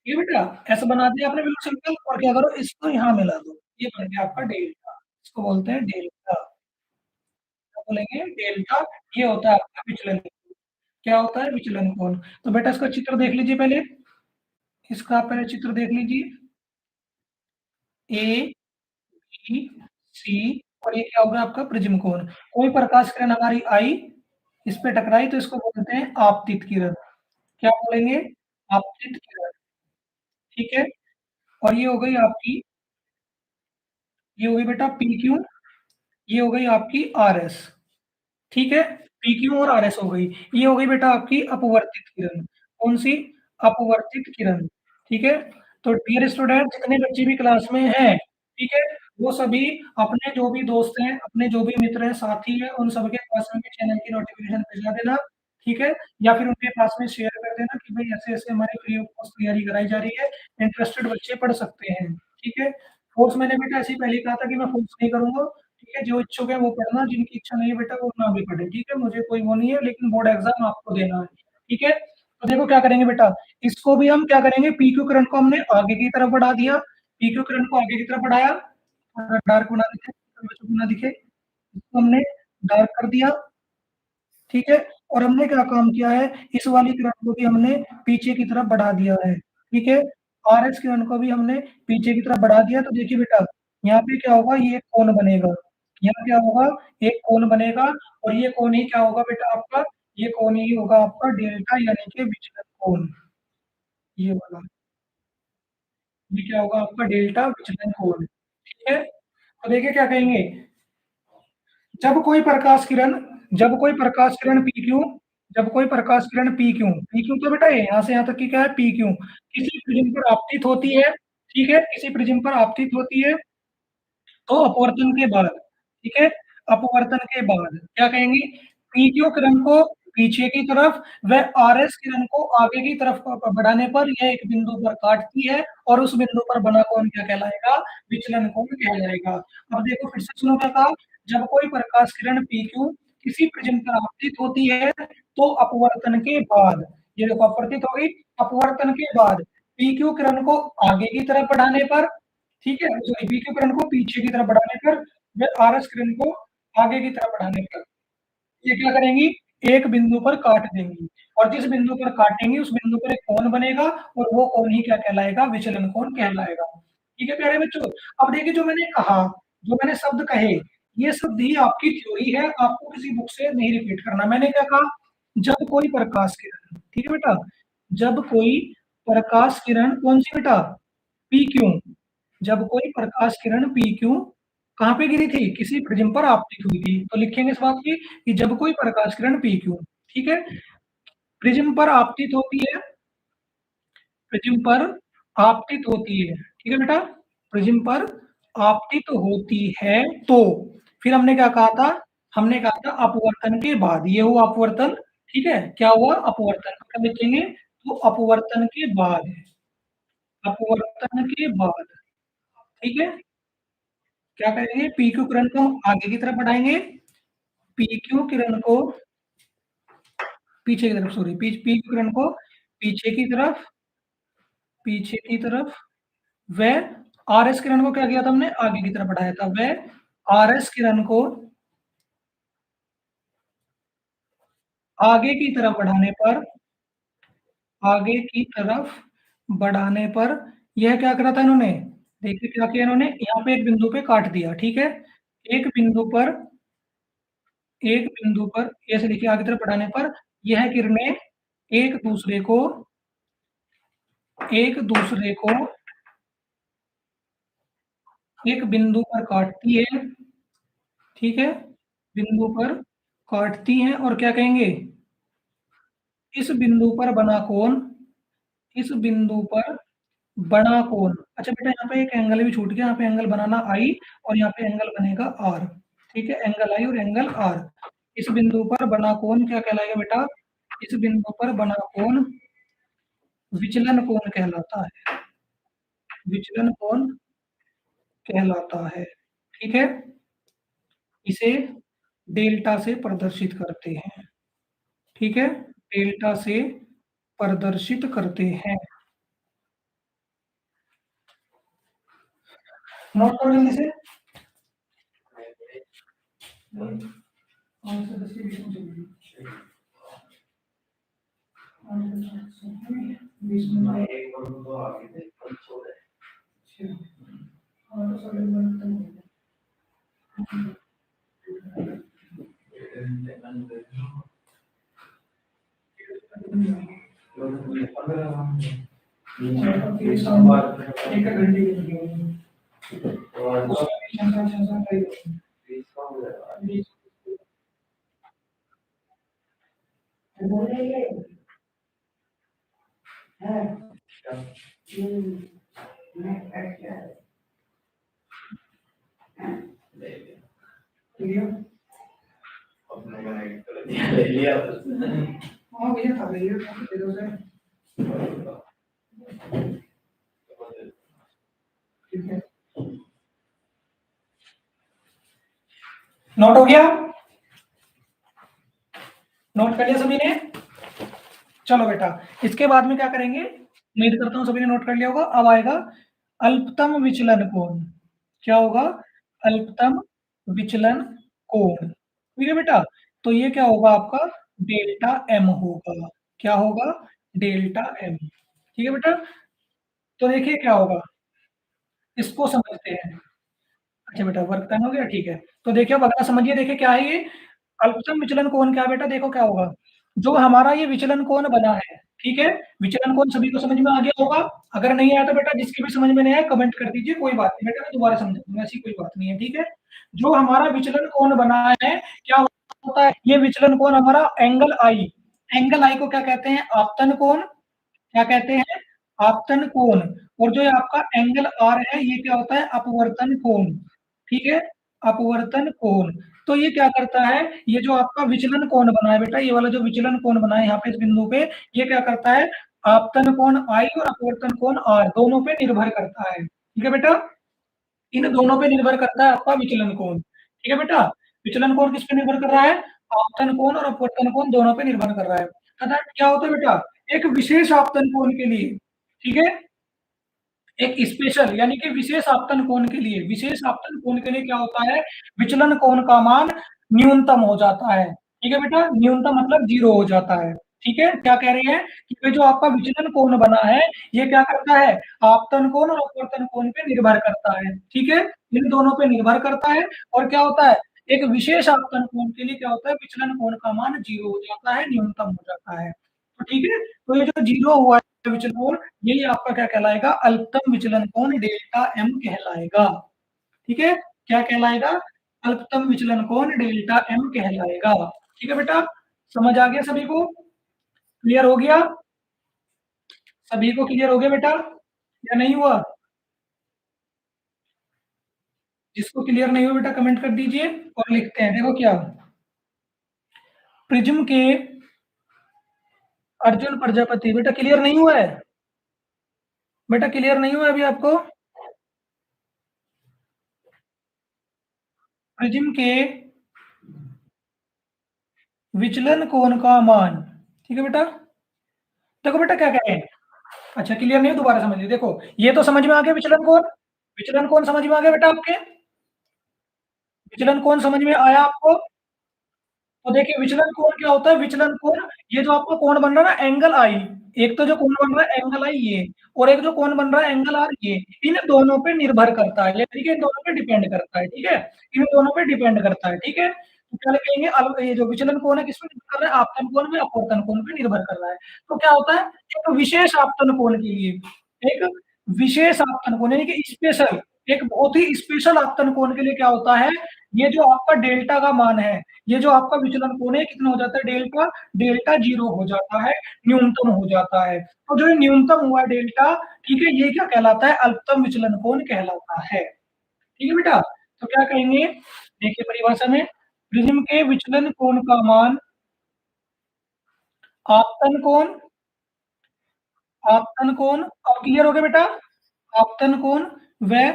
ये बेटा ऐसा बना दिया आपने बिल्कुल सिंपल, और क्या करो, इसको यहाँ मिला दो, ये बन गया आपका डेल्टा, इसको बोलते हैं डेल्टा, क्या बोलेंगे, डेल्टा। ये होता है आपका विचलन कोण। क्या होता है, विचलन कोण। तो बेटा इसका चित्र देख लीजिए पहले, इसका आप पहले चित्र देख लीजिए, ए बी सी, और ये क्या होगा आपका प्रिज्म कोण। कोई प्रकाश किरण हमारी आई, इस पे टकराई, तो इसको बोलते हैं आपतित किरण। क्या बोलेंगे, आपतित किरण, ठीक है। और ये हो गई आपकी, ये हो गई बेटा पी क्यू, ये हो गई आपकी आर एस, ठीक है, पी क्यू और आर एस हो गई। ये हो गई बेटा आपकी अपवर्तित किरण, कौन सी, अपवर्तित किरण, ठीक है। तो डियर स्टूडेंट, जितने बच्चे भी क्लास में हैं, ठीक है, वो सभी अपने जो भी दोस्त हैं, अपने जो भी मित्र हैं, साथी हैं, उन सबके पास में भी चैनल की नोटिफिकेशन भेजा देना, ठीक है, या फिर उनके पास में शेयर कर देना कि भाई ऐसे ऐसे हमारी फ्री ऑफ कॉस्ट तैयारी कराई जा रही है, इंटरेस्टेड बच्चे पढ़ सकते हैं, ठीक है। फोर्स मैंने बेटा ऐसे ही पहले कहा था कि मैं फोर्स नहीं करूंगा, ठीक है, जो इच्छुक है वो पढ़ना, जिनकी इच्छा नहीं है बेटा वो ना भी पढ़े, ठीक है, मुझे कोई वो नहीं है, लेकिन बोर्ड एग्जाम आपको देना है, ठीक है। तो देखो क्या करेंगे बेटा, इसको भी हम क्या करेंगे, पीक्यू करंट को हमने आगे की तरफ बढ़ा दिया, पीक्यू करंट को आगे की तरफ बढ़ाया, डार्क बना दिखे, बच्चों को ना दिखे, इसको हमने डार्क कर दिया, ठीक है। और हमने क्या काम किया है, इस वाली किरण को भी हमने पीछे की तरफ बढ़ा दिया है, ठीक है। आर एस किरण को भी हमने पीछे की तरफ बढ़ा दिया, तो देखिए बेटा यहाँ पे क्या होगा, ये कोण बनेगा, यहाँ क्या होगा, एक कोण बनेगा, और ये कोण ही क्या होगा बेटा आपका, ये कोण ही होगा आपका डेल्टा, यानी कि विचलन कोण, ये वाला, ये क्या होगा आपका डेल्टा विचलन कोण, ठीक है। तो देखिए क्या कहेंगे, जब कोई प्रकाश किरण, जब कोई प्रकाश किरण पी क्यू, जब कोई प्रकाश किरण पी क्यू, पी क्यू तो बेटा यहाँ से यहाँ तक की क्या है, पी क्यू, किसी प्रिज्म पर आपतित होती है, ठीक है, किसी प्रिज्म पर आपतित होती है, तो अपवर्तन के बाद, ठीक है, अपवर्तन के बाद क्या कहेंगे, पी क्यू किरण को पीछे की तरफ व आर एस किरण को आगे की तरफ बढ़ाने पर यह एक बिंदु पर काटती है, और उस बिंदु पर बना कोण क्या कहलाएगा, विचलन कोण कहलाएगा। अब देखो फिर से सुनो क्या कहा, जब कोई प्रकाश किरण पी क्यू किसी प्रिज्म पर आपतित होती है, तो अपवर्तन के बाद, ये देखो अपवर्तित हो गई, अपवर्तन के बाद पी क्यू किरण को आगे की तरफ बढ़ाने पर, ठीक है, सॉरी पी क्यू किरण को पीछे की तरफ बढ़ाने पर, वे आर एस किरण को आगे की तरफ बढ़ाने पर, ये क्या करेंगी, एक बिंदु पर काट देंगी, और जिस बिंदु पर काटेंगी उस बिंदु पर एक कोण बनेगा, और वो कोण ही क्या कहलाएगा, विचलन कोण कहलाएगा, ठीक है प्यारे बच्चों। अब देखिए जो मैंने कहा, जो मैंने शब्द कहे, ये शब्द ही आपकी थ्योरी है, आपको किसी बुक से नहीं रिपीट करना। मैंने क्या कहा, जब कोई प्रकाश किरण, ठीक है बेटा, जब कोई प्रकाश किरण कौन सी बेटा, पी क्यू, जब कोई प्रकाश किरण पी क्यू कहाँ पे गिरी थी, किसी प्रिज्म पर आपतित हुई थी, तो लिखेंगे इस बात की कि जब कोई प्रकाश किरण पी क्यू, ठीक है, प्रिज्म पर आपतित होती है, प्रिज्म पर आपतित होती है, ठीक है बेटा, प्रिज्म पर आपतित होती है, तो फिर हमने क्या कहा था, हमने कहा था अपवर्तन के बाद, ये हुआ अपवर्तन, ठीक है, क्या हुआ अपवर्तन, क्या लिखेंगे, तो अपवर्तन के बाद, अपवर्तन के बाद, ठीक है, क्या करेंगे, पी क्यू किरण को हम आगे की तरफ बढ़ाएंगे, पी क्यू किरण को पीछे की तरफ, सॉरी, पी क्यू किरण को पीछे की तरफ, पीछे की तरफ, वह आर एस किरण को क्या किया था हमने, आगे की तरफ बढ़ाया था, वह आर एस किरण को आगे की तरफ बढ़ाने पर, आगे की तरफ बढ़ाने पर यह क्या करा था इन्होंने, देखिए क्या किया इन्होंने, यहाँ पे एक बिंदु पे काट दिया, ठीक है, एक बिंदु पर, एक बिंदु पर ऐसे देखिए आगे तरफ बढ़ाने पर यह किरणें एक दूसरे को, एक दूसरे को एक बिंदु पर काटती है, ठीक है, बिंदु पर काटती हैं और क्या कहेंगे, इस बिंदु पर बना कोण, इस बिंदु पर बना कोण, अच्छा बेटा यहाँ पे एक एंगल भी छूट गया, यहाँ पे एंगल बनाना आई और यहाँ पे एंगल बनेगा आर, ठीक है, एंगल आई और एंगल आर, इस बिंदु पर बना कोण क्या कहलाएगा बेटा, इस बिंदु पर बना कोण विचलन कोण कहलाता है, विचलन कोण कहलाता है, ठीक है, इसे डेल्टा से प्रदर्शित करते हैं, ठीक है, डेल्टा से प्रदर्शित करते हैं, नोट करो जल्दी से, हाँ भैया था भैया, ठीक है, नोट हो गया, नोट कर लिया सभी ने, चलो बेटा इसके बाद में क्या करेंगे, उम्मीद करता हूँ सभी ने नोट कर लिया होगा, अब आएगा अल्पतम विचलन कोण, क्या होगा, अल्पतम विचलन कोण, ठीक है बेटा, तो ये क्या होगा आपका डेल्टा एम होगा, क्या होगा डेल्टा एम, ठीक है बेटा, तो देखिए क्या होगा, इसको समझते हैं, अच्छा बेटा वर्क डन हो गया, ठीक है, तो देखिए अब अगला समझिए, देखिए क्या है ये अल्पतम विचलन कोण, क्या बेटा देखो क्या होगा, जो हमारा ये विचलन कोण बना है, ठीक है, विचलन कोण सभी को समझ में आ गया होगा, अगर नहीं आया तो बेटा जिसके भी समझ में नहीं आया कमेंट कर दीजिए, कोई बात नहीं बेटा, मैं दोबारा समझा दूंगा, ऐसी कोई बात नहीं है, ठीक है, जो हमारा विचलन कोण बना है, क्या होता है, ये विचलन कोण हमारा एंगल आई, एंगल आई को क्या कहते हैं, आपतन कोण, क्या कहते हैं, आपतन कोण, और जो ये आपका एंगल आर है ये क्या होता है, अपवर्तन कोण, ठीक है, अपवर्तन कोण, तो ये क्या करता है, ये जो आपका विचलन कोण बना है बेटा, ये वाला जो विचलन कोण बना है यहाँ पे इस बिंदु पे, ये क्या करता है, आपतन कोण आई और अपवर्तन कोण आर दोनों पे निर्भर करता है, ठीक है बेटा, इन दोनों पे निर्भर करता है आपका विचलन कोण, ठीक है बेटा, विचलन कोण किस पे निर्भर कर रहा है, आपतन कोण और अपवर्तन कोण दोनों पे निर्भर कर रहा है, तथा क्या होता है बेटा, एक विशेष आपतन कोण के लिए, ठीक है, एक स्पेशल यानी कि विशेष आपतन कोण के लिए, विशेष आपतन कोण के लिए क्या होता है, विचलन कोण का मान न्यूनतम हो जाता है, ठीक है बेटा, न्यूनतम मतलब 0 हो जाता है, ठीक है, क्या कह रही है कि ये जो आपका विचलन कोण बना है ये क्या करता है, आपतन कोण और अपवर्तन कोण पे निर्भर करता है, ठीक है, इन दोनों पे निर्भर करता है, और क्या होता है, एक विशेष आपतन कोण के लिए क्या होता है, विचलन कोण का मान 0 हो जाता है, न्यूनतम हो जाता है, तो ठीक है, तो ये जो जीरो हुआ है विचलन कोण, यही आपका क्या कहलाएगा, अल्पतम विचलन कोण डेल्टा एम कहलाएगा। ठीक है, क्या कहलाएगा, अल्पतम विचलन कोण डेल्टा एम कहलाएगा। ठीक है बेटा, समझ आ गया सभी को, क्लियर हो गया, सभी को क्लियर हो गया बेटा या नहीं हुआ? जिसको क्लियर नहीं हुआ बेटा कमेंट कर दीजिए और लिखते हैं। देखो क्या, प्रिज्म के अर्जुन प्रजापति, बेटा क्लियर नहीं हुआ है, बेटा क्लियर नहीं हुआ अभी आपको? प्रिज्म के विचलन कोण का मान, ठीक है बेटा, देखो बेटा क्या कहें, अच्छा क्लियर नहीं हो दोबारा समझ लीजिए। देखो ये तो समझ में आ गया विचलन कोण, विचलन कोण समझ में आ गया बेटा आपके, विचलन कोण समझ में आया आपको? तो देखिए विचलन कोण क्या होता है, विचलन कोण, ये जो आपका कोण बन रहा है ना एंगल आई, एक तो जो कोण बन रहा है एंगल आई ये, और एक जो कोण बन रहा है एंगल आर ये, इन दोनों पे निर्भर करता है, ठीक है, इन दोनों पे डिपेंड करता है, ठीक है, इन दोनों पे डिपेंड करता है, ठीक है। तो क्या लिखेंगे, ये जो विचलन कोण है किस पे निर्भर कर रहा है, आपतन कोण में, अपवर्तन कोण पे निर्भर कर रहा है। तो क्या होता है, एक विशेष आपतन कोण के लिए, एक विशेष आपतन कोण यानी कि स्पेशल, एक बहुत ही स्पेशल आपतन कोण के लिए क्या होता है, ये जो आपका डेल्टा का मान है, ये जो आपका विचलन कोण है कितना हो जाता है, डेल्टा, डेल्टा जीरो हो जाता है, न्यूनतम हो जाता है। तो जो न्यूनतम हुआ डेल्टा, ठीक है, ये क्या कहलाता है, अल्पतम विचलन कोण कहलाता है। ठीक है बेटा, तो क्या कहेंगे, देखिए परिभाषा में, प्रिज्म के विचलन कोण का मान आपतन कोण, आपतन कोण, अब क्लियर हो गया बेटा, आपतन कोण व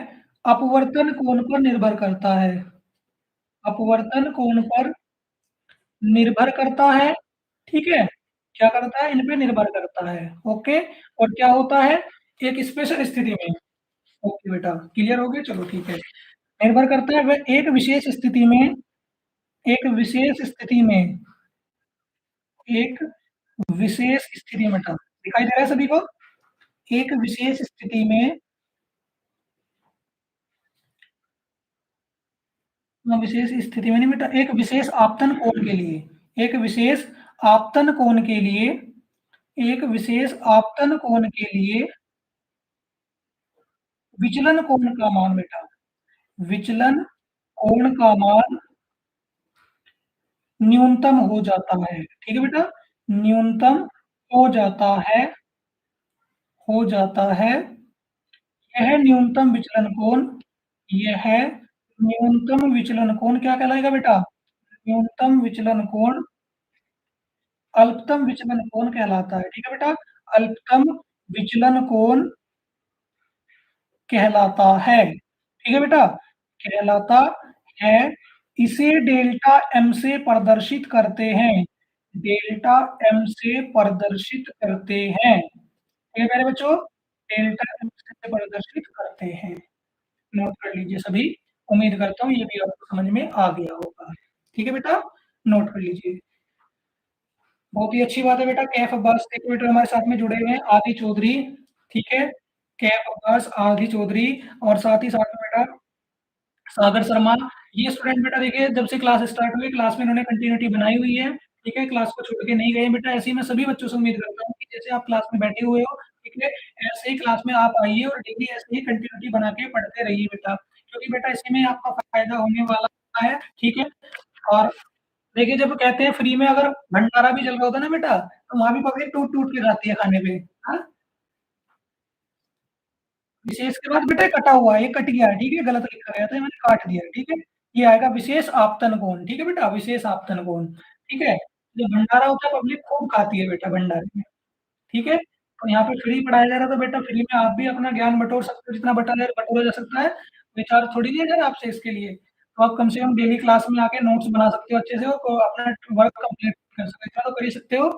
अपवर्तन कोण पर निर्भर करता है, अपवर्तन कोण पर निर्भर करता है, ठीक है, क्या करता है, इन पे निर्भर करता है, ओके। और क्या होता है, एक स्पेशल स्थिति में, ओके बेटा क्लियर हो गया, चलो ठीक है, निर्भर करता है वह एक विशेष स्थिति में, एक विशेष स्थिति में, एक विशेष स्थिति में, बेटा दिखाई दे रहा है सभी को, एक विशेष स्थिति में, विशेष स्थिति में नहीं बेटा, एक विशेष आपतन कोण के लिए, एक विशेष आपतन कोण के लिए, एक विशेष आपतन कोण के लिए विचलन कोण का मान बेटा, विचलन कोण का मान न्यूनतम हो जाता है, ठीक है बेटा, न्यूनतम हो जाता है, हो जाता है, यह न्यूनतम विचलन कोण, यह न्यूनतम विचलन कोण क्या कहलाएगा बेटा, न्यूनतम विचलन कोण अल्पतम विचलन कोण कहलाता है, ठीक है बेटा, अल्पतम विचलन कोण कहलाता है, ठीक है बेटा, कहलाता है, इसे डेल्टा एम से प्रदर्शित करते हैं, डेल्टा एम से प्रदर्शित करते हैं, ठीक है मेरे बच्चों, डेल्टा एम से प्रदर्शित करते हैं, नोट कर लीजिए सभी, उम्मीद करता हूँ ये भी आपको समझ में आ गया होगा, ठीक है बेटा, नोट कर लीजिए। बहुत ही अच्छी बात है बेटा, कैफ अब्बास देखो बेटा हमारे साथ में जुड़े हुए हैं, आदि चौधरी, ठीक है, कैफ अब्बास, आदि चौधरी, और साथ ही साथ में बेटा सागर शर्मा, ये स्टूडेंट बेटा देखिए जब से क्लास स्टार्ट हुई, क्लास में इन्होंने कंटिन्यूटी बनाई हुई है, ठीक है, क्लास को छोड़ के नहीं गए बेटा, ऐसे ही मैं सभी बच्चों से उम्मीद करता हूँ कि जैसे आप क्लास में बैठे हुए हो, ठीक है, ऐसे ही क्लास में आप आइए और डेली ऐसे ही कंटिन्यूटी बना के पढ़ते रहिए बेटा, क्योंकि बेटा इसी में आपका फायदा होने वाला है, ठीक है। और देखिए जब कहते हैं फ्री में अगर भंडारा भी चल रहा होता है ना बेटा, तो वहाँ भी पब्लिक टूट-टूट के जाती है खाने पे, हाँ? विशेष के बाद बेटा कटा हुआ है, ये कट गया है, ठीक है, गलत लिखा गया था, मैंने काट दिया, ठीक है। ये आएगा विशेष आपतन कोण, ठीक है बेटा, विशेष आपतन कोण, ठीक है। जो भंडारा होता है पब्लिक खूब खाती है बेटा भंडारे में, ठीक है। तो यहाँ पे फ्री पढ़ाया जा रहा है तो बेटा फ्री में आप भी अपना ज्ञान बटोर सकते हो, जितना बटोरा जा सकता है, कोई चार्ज थोड़ी लिया जा रहा है आपसे इसके लिए। तो आप कम से कम डेली क्लास में आके नोट्स बना सकते हो अच्छे से, और अपना वर्क कंप्लीट कर सकते हो, इतना तो कर ही सकते हो।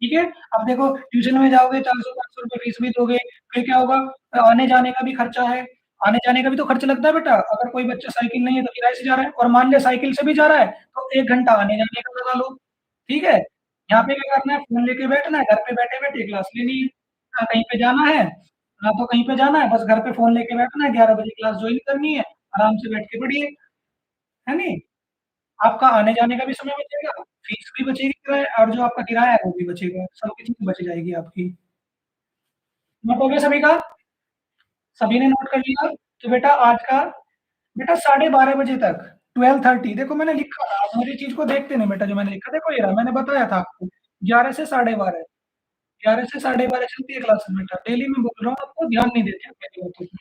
ठीक है, अब देखो ट्यूशन में जाओगे 400-500 रुपए फीस भी दोगे, फिर क्या होगा, आने-जाने का भी खर्चा है, आने-जाने का भी तो खर्च लगता है बेटा, अगर कोई बच्चा साइकिल नहीं है तो किराए से जा रहा है, और मान लिया साइकिल से भी जा रहा है, तो 1 घंटा आने-जाने का लगा लो, ठीक है? यहाँ पे क्या करना है, फ़ोन लेके बैठना है, घर पे बैठे-बैठे क्लास लेनी है, ना कहीं पे जाना है, ना तो कहीं पे जाना है, बस घर पे फ़ोन लेके बैठना है, 11 बजे क्लास जॉइन करनी है, आराम से बैठ के पढ़िए, है नहीं? आपका आने-जाने का भी समय बचेगा, फीस भी बचेगी किराया और जो आपका किराया है वो भी बचेगा, सबकी चीज़ बच जाएगी आपकी। नोट हो गया सभी का? सभी ने नोट कर लिया? तो बेटा आज का बेटा 12:30 बजे तक 12:30 देखो मैंने लिखा था, आप मेरी चीज़ को देखते नहीं बेटा जो मैंने लिखा देखो ये रहा मैंने बताया था आपको 11 से 12:30 11 से 12:30 चलती है क्लासेस बेटा, डेली मैं बोल रहा हूँ आपको ध्यान नहीं देते आप मेरी बातों पे।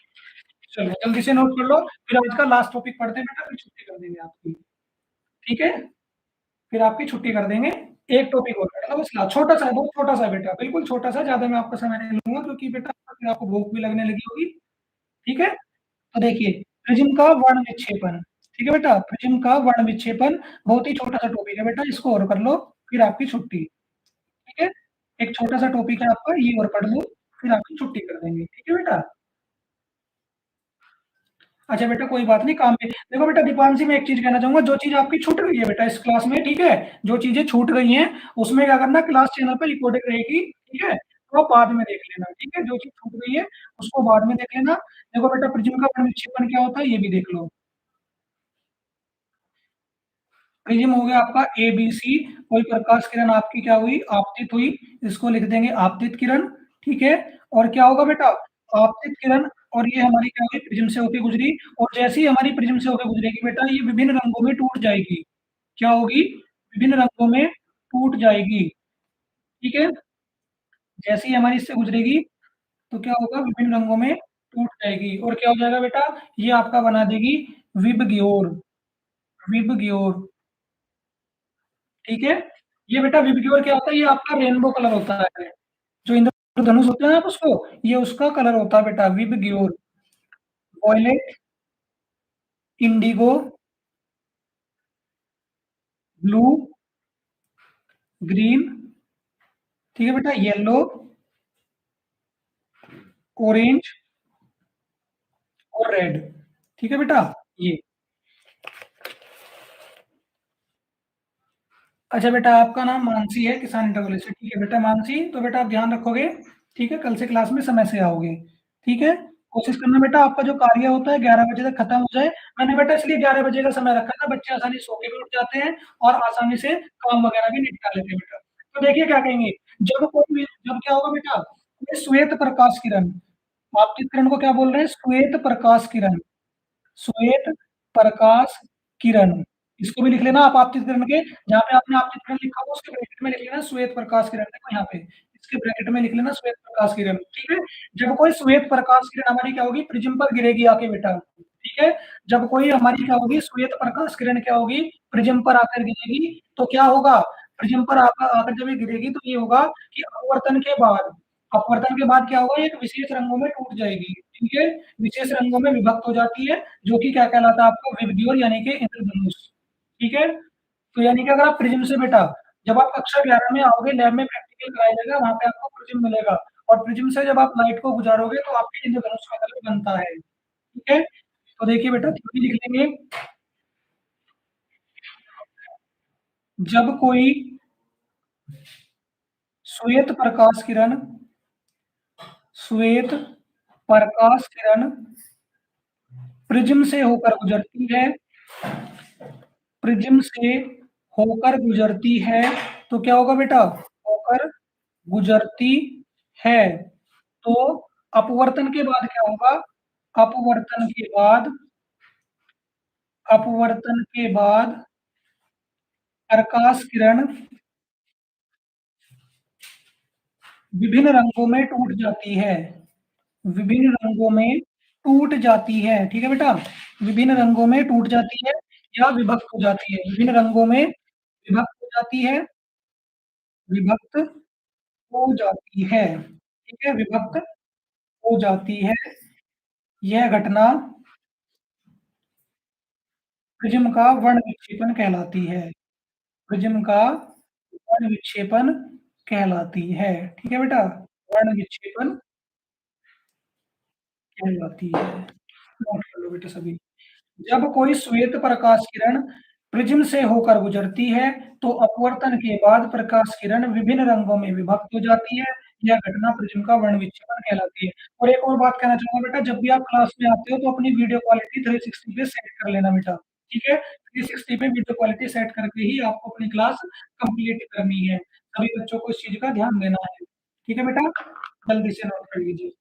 चलो जल्दी से नोट कर लो, फिर आज का लास्ट टॉपिक पढ़ते हैं बेटा, फिर छुट्टी कर देंगे आपकी, ठीक है? फिर आपकी छुट्टी कर देंगे, एक टॉपिक और पढ़ लो बस लास्ट छोटा-सा है, बहुत छोटा-सा है बेटा, बिल्कुल छोटा-सा, ज़्यादा मैं आपका समय नहीं लूँगा क्योंकि बेटा फिर आपको भूख भी लगने लगी होगी, ठीक है? तो देखिए, प्रिज़्म का वर्ण विक्षेपण, ठीक है बेटा? प्रिज़्म का वर्ण विक्षेपण बहुत ही छोटा-सा टॉपिक है बेटा, इसको और कर लो, फिर आपकी छुट्टी, ठीक है? एक छोटा-सा टॉपिक है आपका, ये और पढ़ लो, फिर आपकी छुट्टी कर देंगे, ठीक है बेटा? अच्छा बेटा कोई बात नहीं काम पे देखो बेटा दीपांशी मैं एक चीज़ कहना चाहूँगा, जो चीज़ आपकी छूट गई है बेटा इस क्लास में, ठीक है? जो चीज़ें छूट गई हैं, उसमें क्या करना क्लास चैनल पे रिकॉर्डिंग रहेगी, ठीक है? तो आप बाद में देख लेना, ठीक है? जो चीज़ छूट गई है, उसको बाद में देख लेना। देखो बेटा प्रिज़्म का वर्ण विक्षेपण क्या होता है, ये भी देख लो। प्रिज्म हो गया आपका एबीसी, कोई प्रकाश किरण आपकी क्या हुई? आपतित हुई, इसको लिख देंगे आपतित किरण, ठीक है? और क्या होगा बेटा? आपतित किरण और ये हमारी क्या हुई? प्रिज्म से होके गुजरी और जैसे ही हमारी प्रिज्म से होके गुजरेगी बेटा, ये विभिन्न रंगों में टूट जाएगी। क्या होगी? विभिन्न रंगों में टूट जाएगी, ठीक है? जैसे ही हमारी इससे गुजरेगी, तो क्या होगा? विभिन्न रंगों में टूट जाएगी और क्या हो जाएगा बेटा? ये आपका बना देगी विबग्योर, विबग्योर। ठीक है? ये बेटा विबग्योर क्या होता है? ये आपका रेनबो कलर होता है। जो इंद्रधनुष होते हैं ना आप उसको, ये उसका कलर होता है बेटा VIBGYOR. Violet, indigo, blue, green, ठीक है बेटा, येलो, ऑरेंज और रेड। ठीक है बेटा? ये। अच्छा बेटा आपका नाम मानसी है, किसान इंटर से, ठीक है बेटा मानसी, तो बेटा आप ध्यान रखोगे, ठीक है? कल से क्लास में समय से आओगे, ठीक है? कोशिश करना बेटा आपका जो कार्य होता है 11 बजे तक खत्म हो जाए। मैंने बेटा इसलिए 11 बजे का समय रखा था, बच्चे आसानी से सो के भी उठ जाते हैं और आसानी से काम वगैरह भी निपटा लेते हैं बेटा। तो देखिए क्या कहेंगे, जब क्या होगा बेटा, कोई श्वेत प्रकाश किरण, आपतित किरण को क्या बोल रहे हैं? श्वेत प्रकाश किरण। श्वेत प्रकाश किरण, इसको भी लिख लेना आप आपतित किरण के, जहाँ पे आपने आपतित किरण लिखा होगा उसके ब्रैकेट में लिख लेना श्वेत प्रकाश किरण, देखो यहाँ पे, इसके ब्रैकेट में लिख लेना श्वेत प्रकाश किरण, ठीक है? जब कोई श्वेत प्रकाश किरण हमारी क्या होगी? प्रिज्म पर गिरेगी आके बेटा, ठीक है? जब कोई हमारी क्या होगी? श्वेत प्रकाश किरण क्या होगी? प्रिज्म पर आकर गिरेगी, तो क्या होगा? प्रिज्म पर आकर आकर जब ये गिरेगी तो ये होगा कि अपवर्तन के बाद क्या होगा? एक विशेष रंगों में टूट जाएगी, ठीक है? विशेष रंगों में विभक्त हो जाती है, जो कि क्या कहलाता है आपका? विबग्योर यानी कि इंद्रधनुष, ठीक है? तो यानी कि अगर आप प्रिज्म से बेटा जब आप कक्षा 11 में आओगे, लैब में प्रैक्टिकल कराया जाएगा, वहाँ पे आपको प्रिज्म मिलेगा और प्रिज्म से जब आप लाइट को गुजारोगे तो आपके इंद्रधनुष का कलर बनता है, ठीक है? तो देखिए बेटा थ्योरी लिख लेंगे, जब कोई श्वेत प्रकाश किरण श्वेत प्रकाश किरण प्रिज्म से होकर गुजरती है, प्रिज्म से होकर गुजरती है, तो क्या होगा बेटा? होकर गुजरती है, तो अपवर्तन के बाद क्या होगा? अपवर्तन के बाद अपवर्तन के बाद प्रकाश किरण विभिन्न रंगों में टूट जाती है, विभिन्न रंगों में टूट जाती है, ठीक है बेटा? विभिन्न रंगों में टूट जाती है या विभक्त हो जाती है, विभिन्न रंगों में विभक्त हो जाती है, विभक्त हो जाती है, ठीक है? विभक्त हो जाती है, यह घटना प्रिज्म का वर्ण विक्षेपण कहलाती है, प्रिज्म का वर्ण विक्षेपण कहलाती है, ठीक है बेटा? वर्ण विक्षेपण कहलाती है। नोट कर लो बेटा सभी। जब कोई श्वेत प्रकाश किरण प्रिज्म से होकर गुजरती है, तो अपवर्तन के बाद प्रकाश किरण विभिन्न रंगों में विभक्त हो जाती है। यह घटना प्रिज्म का वर्ण विक्षेपण कहलाती है। और एक और बात कहना चाहूँगा बेटा, जब भी आप क्लास में आते हो तो अपनी वीडियो क्वालिटी 360 पे सेट कर लेना बेटा, ठीक है, 360 पे वीडियो क्वालिटी सेट करके ही आपको अपनी क्लास कंप्लीट करनी है। सभी बच्चों को इस चीज़ का ध्यान देना है। ठीक है बेटा? जल्दी से नोट कर लीजिए।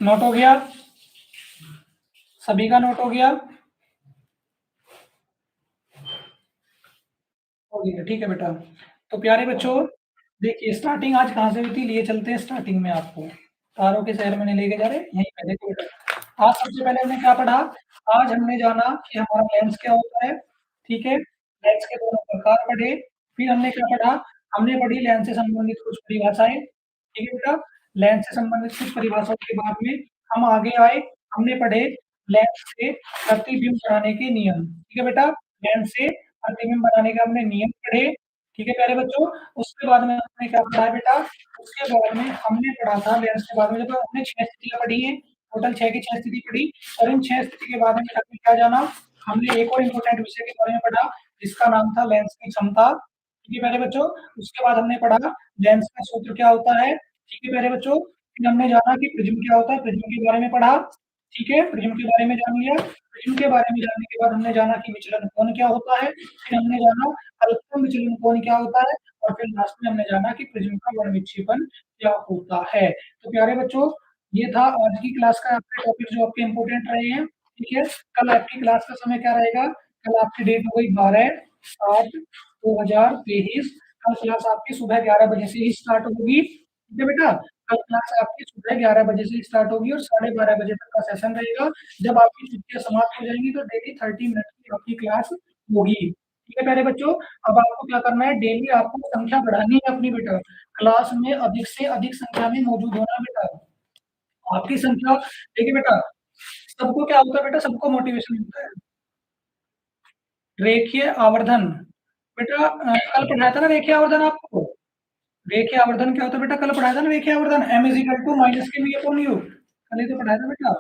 नोट हो गया? सभी का नोट हो गया? हो गया, ठीक है बेटा। तो प्यारे बच्चों, देखिए स्टार्टिंग आज कहाँ से हुई थी, लिए चलते हैं स्टार्टिंग में आपको। तारों के शहर में नहीं लेके जा रहे, यहीं पे देखो बेटा। आज सबसे पहले हमने क्या पढ़ा? आज हमने जाना कि हमारा लेंस क्या होता है, ठीक है? लेंस के दोनों प्रकार पढ़े। फिर हमने क्या पढ़ा? हमने पढ़ी लेंस से संबंधित कुछ परिभाषाएं, ठीक है बेटा? लेंस से संबंधित कुछ परिभाषाओं के बाद में हम आगे आए, हमने पढ़े लेंस से प्रतिबिंब बनाने के नियम, ठीक है बेटा? लेंस से प्रतिबिंब बनाने के हमने नियम पढ़े, ठीक है प्यारे बच्चों? उसके बाद में हमने क्या पढ़ा है बेटा? उसके बाद में हमने पढ़ा था लेंस के बाद में जब हमने 6 स्थितियाँ पढ़ी हैं, टोटल 6 की 6 स्थिति पढ़ी और इन 6 स्थिति के बाद में हमने क्या जाना? हमने एक और इम्पोर्टेंट विषय के बारे में पढ़ा, जिसका नाम था लेंस की क्षमता, ठीक है प्यारे बच्चों? उसके बाद हमने पढ़ा लेंस का सूत्र क्या होता है, ठीक है प्यारे बच्चों? फिर हमने जाना कि प्रिज्म क्या होता है, प्रिज्म के बारे में पढ़ा, ठीक है? प्रिज्म के बारे में जान लिया। प्रिज्म के बारे में जानने के बाद हमने जाना कि विचलन कोण क्या होता है, फिर हमने जाना अल्पतम विचलन कोण क्या होता है और फिर लास्ट में हमने जाना कि प्रिज्म का वर्णविक्षेपण क्या होता है। तो प्यारे बच्चों, ये था आज की क्लास का आपके टॉपिक जो आपके इम्पोर्टेंट रहे हैं, ठीक है? कल आपकी क्लास का समय क्या रहेगा? कल आपकी डेट हो गई 12/8/2023। कल क्लास आपकी सुबह 11 बजे से ही स्टार्ट होगी, ठीक है बेटा? कल क्लास आपकी सुबह 11 बजे से स्टार्ट होगी और 12:30 बजे तक का सेशन रहेगा। जब आपकी छुट्टियाँ समाप्त हो जाएंगी तो डेली 30 मिनट की आपकी क्लास होगी, ठीक है प्यारे बच्चों? अब आपको क्या करना है? डेली आपको संख्या बढ़ानी है अपनी बेटा। क्लास में अधिक से अधिक संख्या में मौजूद होना बेटा। आपकी संख्या देखिए बेटा, सबको क्या होता है बेटा? सबको मोटिवेशन मिलता है। रेखीय आवर्धन, बेटा कल पढ़ाया था ना रेखीय आवर्धन आपको? रेखीय आवर्धन क्या होता है बेटा? कल पढ़ाया था ना रेखीय आवर्धन, m is equal to minus के वी अपॉन यू। कल ही तो पढ़ाया था बेटा,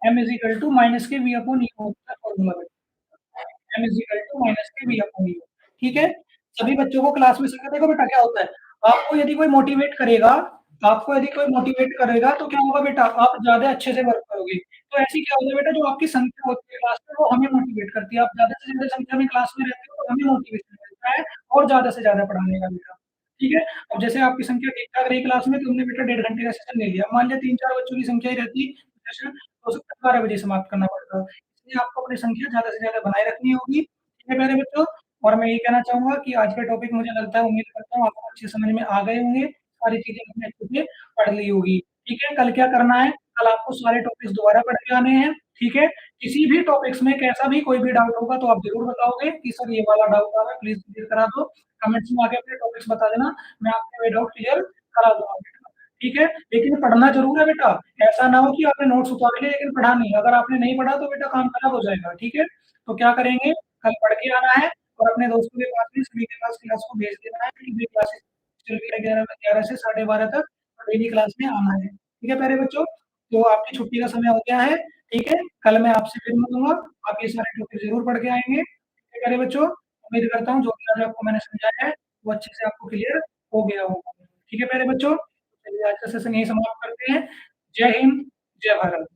m is equal to minus के वी अपॉन यू होता है फॉर्मूला बेटा। m is equal to minus के वी अपॉन यू, ठीक है? सभी बच्चों को क्लास में सिखा देखो बेटा क्या होता है। आपको यदि कोई मोटिवेट करेगा, आपको यदि कोई मोटिवेट करेगा तो क्या होगा बेटा? आप ज्यादा अच्छे से वर्क करोगे। तो ऐसी क्या होता है बेटा, जो आपकी संख्या होती है क्लास में वो हमें मोटिवेट करती है। आप ज्यादा से ज्यादा संख्या में क्लास में रहते हो तो हमें मोटिवेशन मिलता है और ज्यादा से ज्यादा पढ़ाने का बेटा, ठीक है? अब जैसे आपकी संख्या ठीक-ठाक रही क्लास में, तो हमने बेटा 1.5 घंटे का सेशन ले लिया। मान लिया 3-4 बच्चों की संख्या ही रहती, सेशन हो सकता है 12 बजे समाप्त करना पड़ता। इसलिए आपको अपनी संख्या ज़्यादा से ज़्यादा बनाए रखनी होगी, ठीक है प्यारे बच्चों? और मैं ये कहना चाहूँगा कि आज का टॉपिक मुझे लगता है, उम्मीद करता हूँ आपको अच्छे समझ में आ गए होंगे, सारी चीज़ें आपने अच्छे से पढ़ ली होगी, ठीक है? कल क्या करना है? कल आपको सारे टॉपिक्स दोबारा पढ़ के आने हैं, ठीक है? किसी भी टॉपिक्स में कैसा भी कोई भी डाउट होगा तो आप ज़रूर बताओगे कि सर ये वाला डाउट आ रहा है, प्लीज़ क्लियर करा दो। कमेंट्स में आके अपने टॉपिक्स बता देना, मैं आपके वे डाउट क्लियर करा दूँगा बेटा, ठीक है? लेकिन पढ़ना ज़रूर है बेटा, ऐसा ना हो कि आपने नोट्स उतार लिए लेकिन पढ़ा नहीं। अगर आपने नहीं पढ़ा तो बेटा काम खराब हो जाएगा, ठीक है? तो क्या करेंगे? कल पढ़ के आना है और अपने दोस्तों के पास भी सभी के पास क्लास को भेज देना है कि भाई क्लासेस चल रही है 11 से 12:30 तक, और डेली क्लास में आना है, ठीक है प्यारे बच्चों? तो आपकी छुट्टी का समय हो गया है, ठीक है? कल मैं आपसे फिर मिलूँगा, आप ये सारे टॉपिक ज़रूर पढ़ के आएँगे, ठीक है प्यारे बच्चों? उम्मीद करता हूँ जो भी आज आपको मैंने समझाया है, वो अच्छे से आपको क्लियर हो गया होगा, ठीक है प्यारे बच्चों? चलिए आज का सेशन यहीं समाप्त करते हैं। जय हिंद, जय भारत।